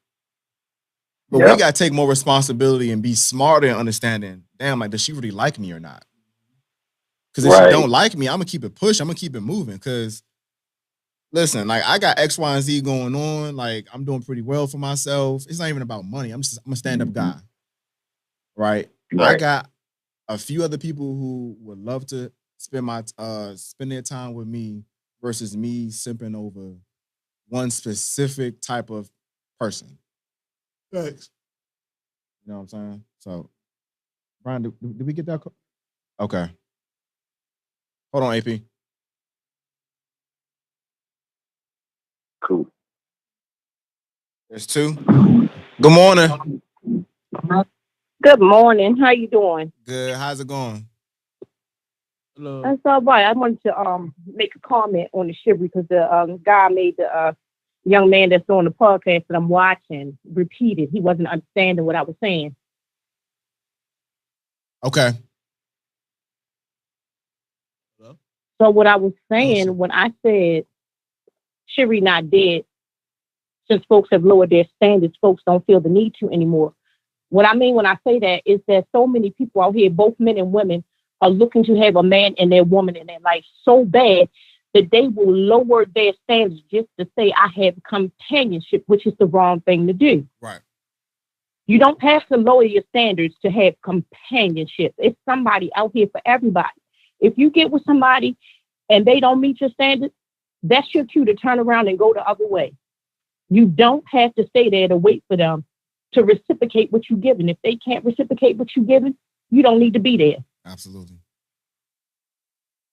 But we got to take more responsibility and be smarter in understanding, damn, like, does she really like me or not? Because if she don't like me, I'm going to keep it pushing. I'm going to keep it moving. Because, listen, like, I got X, Y, and Z going on. Like, I'm doing pretty well for myself. It's not even about money. I'm a stand-up guy. Right? I got a few other people who would love to spend their time with me versus me simping over one specific type of person. Thanks. You know what I'm saying? So, Brian, did we get that? Okay. Hold on, AP. Cool. There's two. Good morning. Good morning. How you doing? Good. How's it going? Hello. That's all right. I wanted to make a comment on the chivalry because the guy made the young man that's on the podcast that I'm watching repeated. He wasn't understanding what I was saying. Okay. Hello? So what I was saying when I said chivalry not dead, since folks have lowered their standards, folks don't feel the need to anymore. What I mean when I say that is that so many people out here, both men and women, are looking to have a man and their woman in their life so bad that they will lower their standards just to say, I have companionship, which is the wrong thing to do. Right. You don't have to lower your standards to have companionship. It's somebody out here for everybody. If you get with somebody and they don't meet your standards, that's your cue to turn around and go the other way. You don't have to stay there to wait for them to reciprocate what you're giving. If they can't reciprocate what you're giving, you don't need to be there. Absolutely.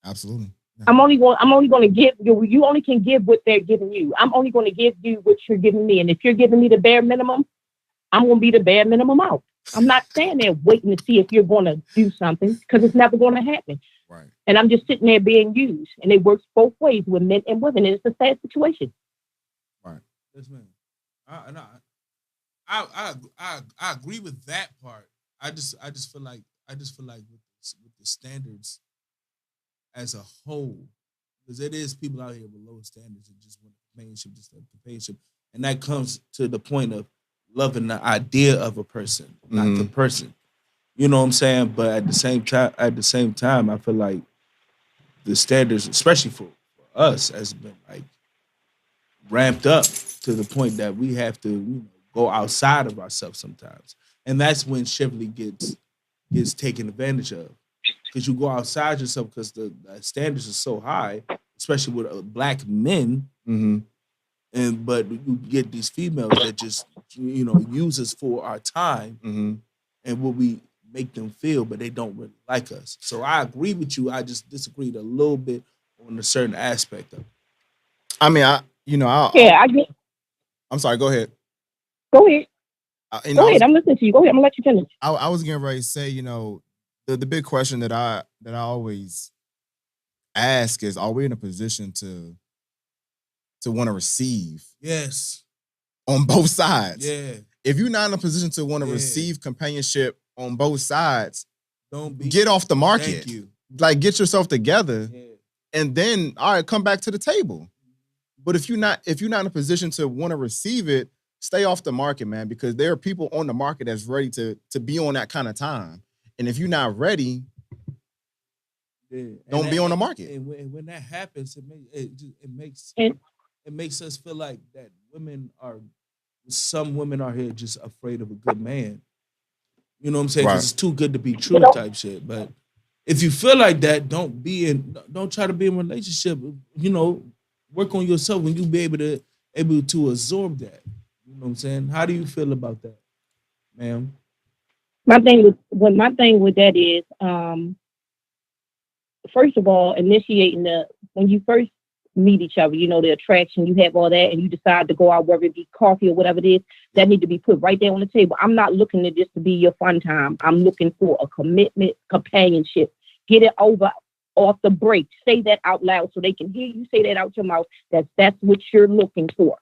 Absolutely. Yeah. I'm only going to give you. You only can give what they're giving you. I'm only going to give you what you're giving me. And if you're giving me the bare minimum, I'm going to be the bare minimum out. I'm not standing there waiting to see if you're going to do something because it's never going to happen. Right. And I'm just sitting there being used. And it works both ways with men and women. And it's a sad situation. Right. Yes, ma'am. I agree with that part. I just feel like with the standards as a whole, because it is people out here with low standards and just want companionship, just have companionship, and that comes to the point of loving the idea of a person, not the person. You know what I'm saying? But at the same time, I feel like the standards, especially for us, has been like ramped up to the point that we have to go outside of ourselves sometimes, and that's when chivalry gets taken advantage of. Because you go outside yourself because the standards are so high, especially with black men, but you get these females that just use us for our time and what we make them feel, but they don't really like us. So I agree with you. I just disagreed a little bit on a certain aspect of it. I mean, I get. I'm sorry. Go ahead. Go ahead. Go ahead. I'm listening to you. Go ahead. I'm gonna let you finish. I was getting ready to say, the big question that I always ask is, are we in a position to want to receive? Yes. On both sides. Yeah. If you're not in a position to want to receive companionship on both sides, get off the market. Thank you. Like, get yourself together, and then all right, come back to the table. But if you're not in a position to want to receive it, stay off the market, man, because there are people on the market that's ready to be on that kind of time. And if you're not ready, don't be on the market. And when that happens, it makes us feel like that some women are here just afraid of a good man. You know what I'm saying? Because it's too good to be true type shit. But if you feel like that, don't try to be in a relationship. Work on yourself when you be able to absorb that. You know what I'm saying? How do you feel about that, ma'am? My thing with that is, first of all, initiating when you first meet each other, the attraction, you have all that, and you decide to go out, whether it be coffee or whatever it is, that need to be put right there on the table. I'm not looking to just to be your fun time. I'm looking for a commitment, companionship. Get it over off the break. Say that out loud so they can hear you say that out your mouth. That's what you're looking for.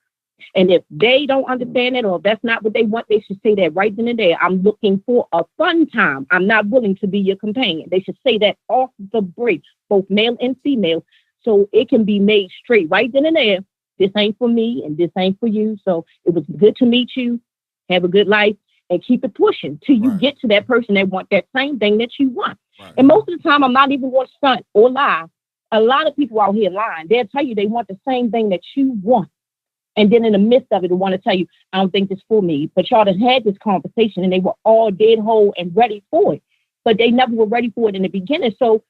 And if they don't understand it, or if that's not what they want, they should say that right then and there. I'm looking for a fun time. I'm not willing to be your companion. They should say that off the break, both male and female, so it can be made straight right then and there. This ain't for me and this ain't for you. So it was good to meet you. Have a good life and keep it pushing till you get to that person that want that same thing that you want. Right. And most of the time, I'm not even going to stunt or lie. A lot of people out here lying. They'll tell you they want the same thing that you want. And then in the midst of it, they want to tell you, I don't think this for me. But y'all have had this conversation and they were all dead whole and ready for it. But they never were ready for it in the beginning. So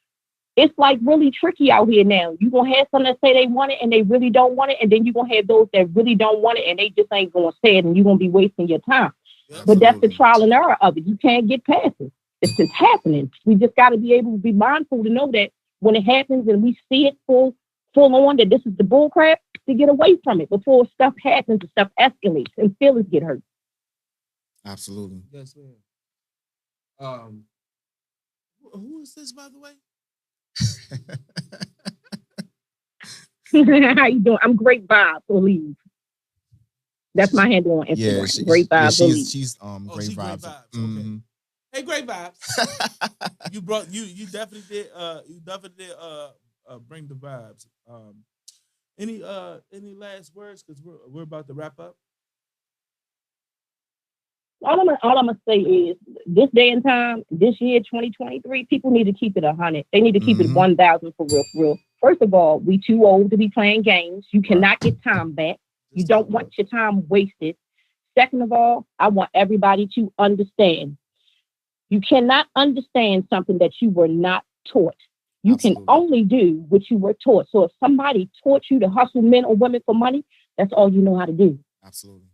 it's like really tricky out here now. You're going to have some that say they want it and they really don't want it. And then you're going to have those that really don't want it and they just ain't going to say it and you're going to be wasting your time. Absolutely. But that's the trial and error of it. You can't get past it. It's just happening. We just got to be able to be mindful to know that when it happens and we see it full on that this is the bull crap, to get away from it before stuff happens and stuff escalates and feelings get hurt. Absolutely. Yes, ma'am. Who is this, by the way? How you doing? I'm Great Vibes Believe. That's my handle on Instagram. Yeah, Great Vibes Believe. She's Great Vibes. Okay. Hey, Great Vibes. you definitely did bring the vibes. Any last words? Because we're about to wrap up. all I'm gonna say is this day and time, this year, 2023, people need to keep it 100. They need to keep it 1,000 for real, for real. First of all, we too old to be playing games. You cannot get time back. You don't want your time wasted. Second of all, I want everybody to understand. You cannot understand something that you were not taught. You can only do what you were taught. So if somebody taught you to hustle men or women for money, that's all you know how to do. Absolutely.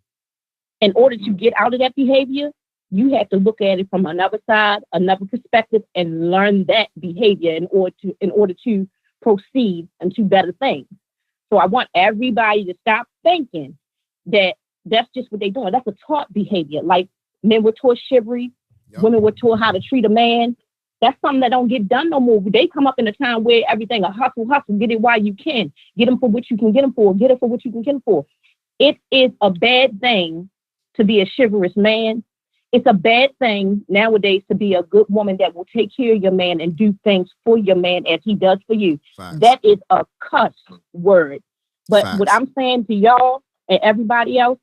In order to get out of that behavior, you have to look at it from another side, another perspective, and learn that behavior in order to proceed into better things. So I want everybody to stop thinking that that's just what they're doing. That's a taught behavior. Like men were taught chivalry, women were taught how to treat a man. That's something that don't get done no more. They come up in a time where everything a hustle, get it while you can. Get them for what you can get them for. Get it for what you can get them for. It is a bad thing to be a chivalrous man. It's a bad thing nowadays to be a good woman that will take care of your man and do things for your man as he does for you. Facts. That is a cuss word. But Facts. what I'm saying to y'all and everybody else,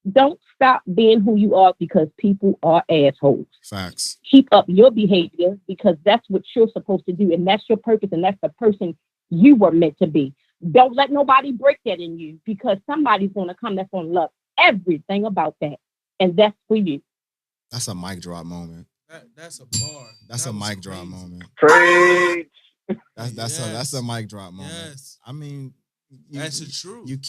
don't stop being who you are because people are assholes. Facts. Keep up your behavior because that's what you're supposed to do. And that's your purpose. And that's the person you were meant to be. Don't let nobody break that in you because somebody's going to come that's going to love everything about that. And that's for you. That's a mic drop moment. That's a bar. That's that a mic crazy. drop moment. Preach. That's a mic drop moment. Yes. I mean, That's the truth. You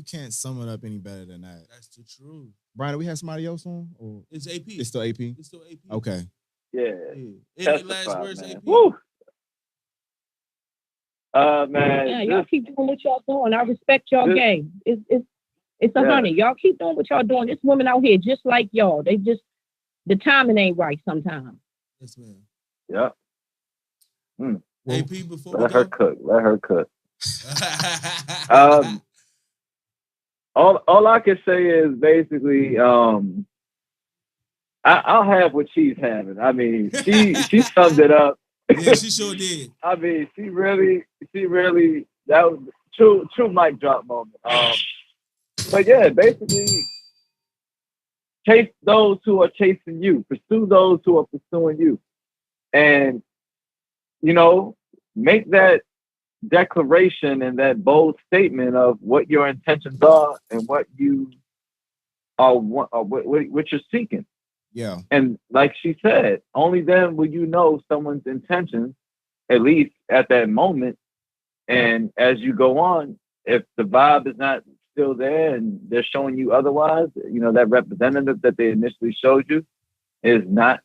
can't sum it up any better than that. That's the truth. Brian, do we have somebody else on? Or It's AP. It's still AP? It's still AP. Okay. Yeah. Any last words, man. AP? Woo. Man. Yeah, y'all keep doing what y'all doing. I respect y'all game. It's 100. Y'all keep doing what y'all doing. There's women out here just like y'all. They just the timing ain't right sometimes. Yes, ma'am. Yep. AP, before Let we her go. cook. Let her cook. All I can say is basically, I'll have what she's having. I mean, she summed it up. Yeah, she sure did. I mean, she really, that was true mic drop moment. But yeah, basically, chase those who are chasing you. Pursue those who are pursuing you. And, make that declaration and that bold statement of what your intentions are and what you are, what you're seeking. Yeah. And like she said, only then will you know someone's intentions, at least at that moment. And as you go on, if the vibe is not still there and they're showing you otherwise, that representative that they initially showed you is not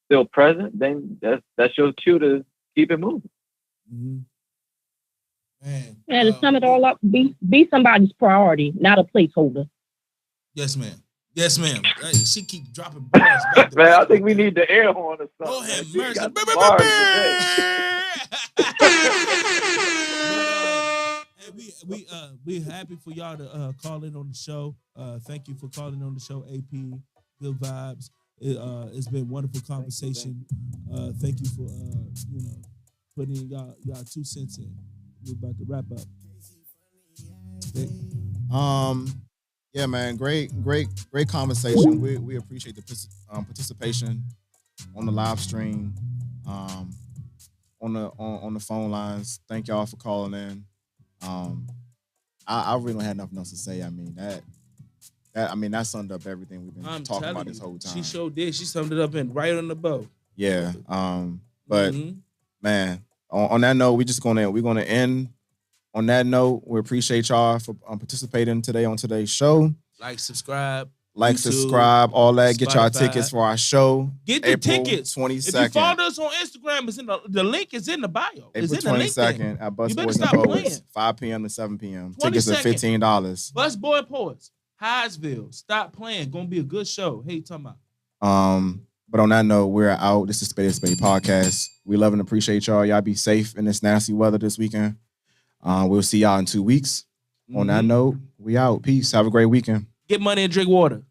still present, then that's your cue to keep it moving. Mm-hmm. Man. And to sum it all up, be somebody's priority, not a placeholder. Yes, ma'am. Yes, ma'am. She keep dropping bars. Man, I think we need the air horn or something. Go ahead, She mercy. got the bars today. We happy for y'all to call in on the show. Thank you for calling on the show, AP. Good vibes. It's been a wonderful conversation. Thank you for putting in y'all 2 cents in. We're about to wrap up. Yeah, man, great conversation. We appreciate the participation on the live stream, on the phone lines. Thank y'all for calling in. I really don't have nothing else to say. I mean that summed up everything we've been talking about this whole time. She sure did. She summed it up right on the bow. Yeah. But man, on that note, we're gonna end. On that note, we appreciate y'all for participating today on today's show. Like, subscribe, YouTube, subscribe, all that. Get y'all tickets for our show. Get the tickets. 22nd. If you follow us on Instagram, it's in the link is in the bio. April 22nd at Bus Boys and Poets, 5 p.m. to 7 p.m. Tickets are $15. Bus Boy Poets, Hyattsville. Stop playing. Gonna be a good show. Hey, you talking about? But on that note, we're out. This is Spade of Spades podcast. We love and appreciate y'all. Y'all be safe in this nasty weather this weekend. We'll see y'all in 2 weeks. On that note, we out. Peace. Have a great weekend. Get money and drink water.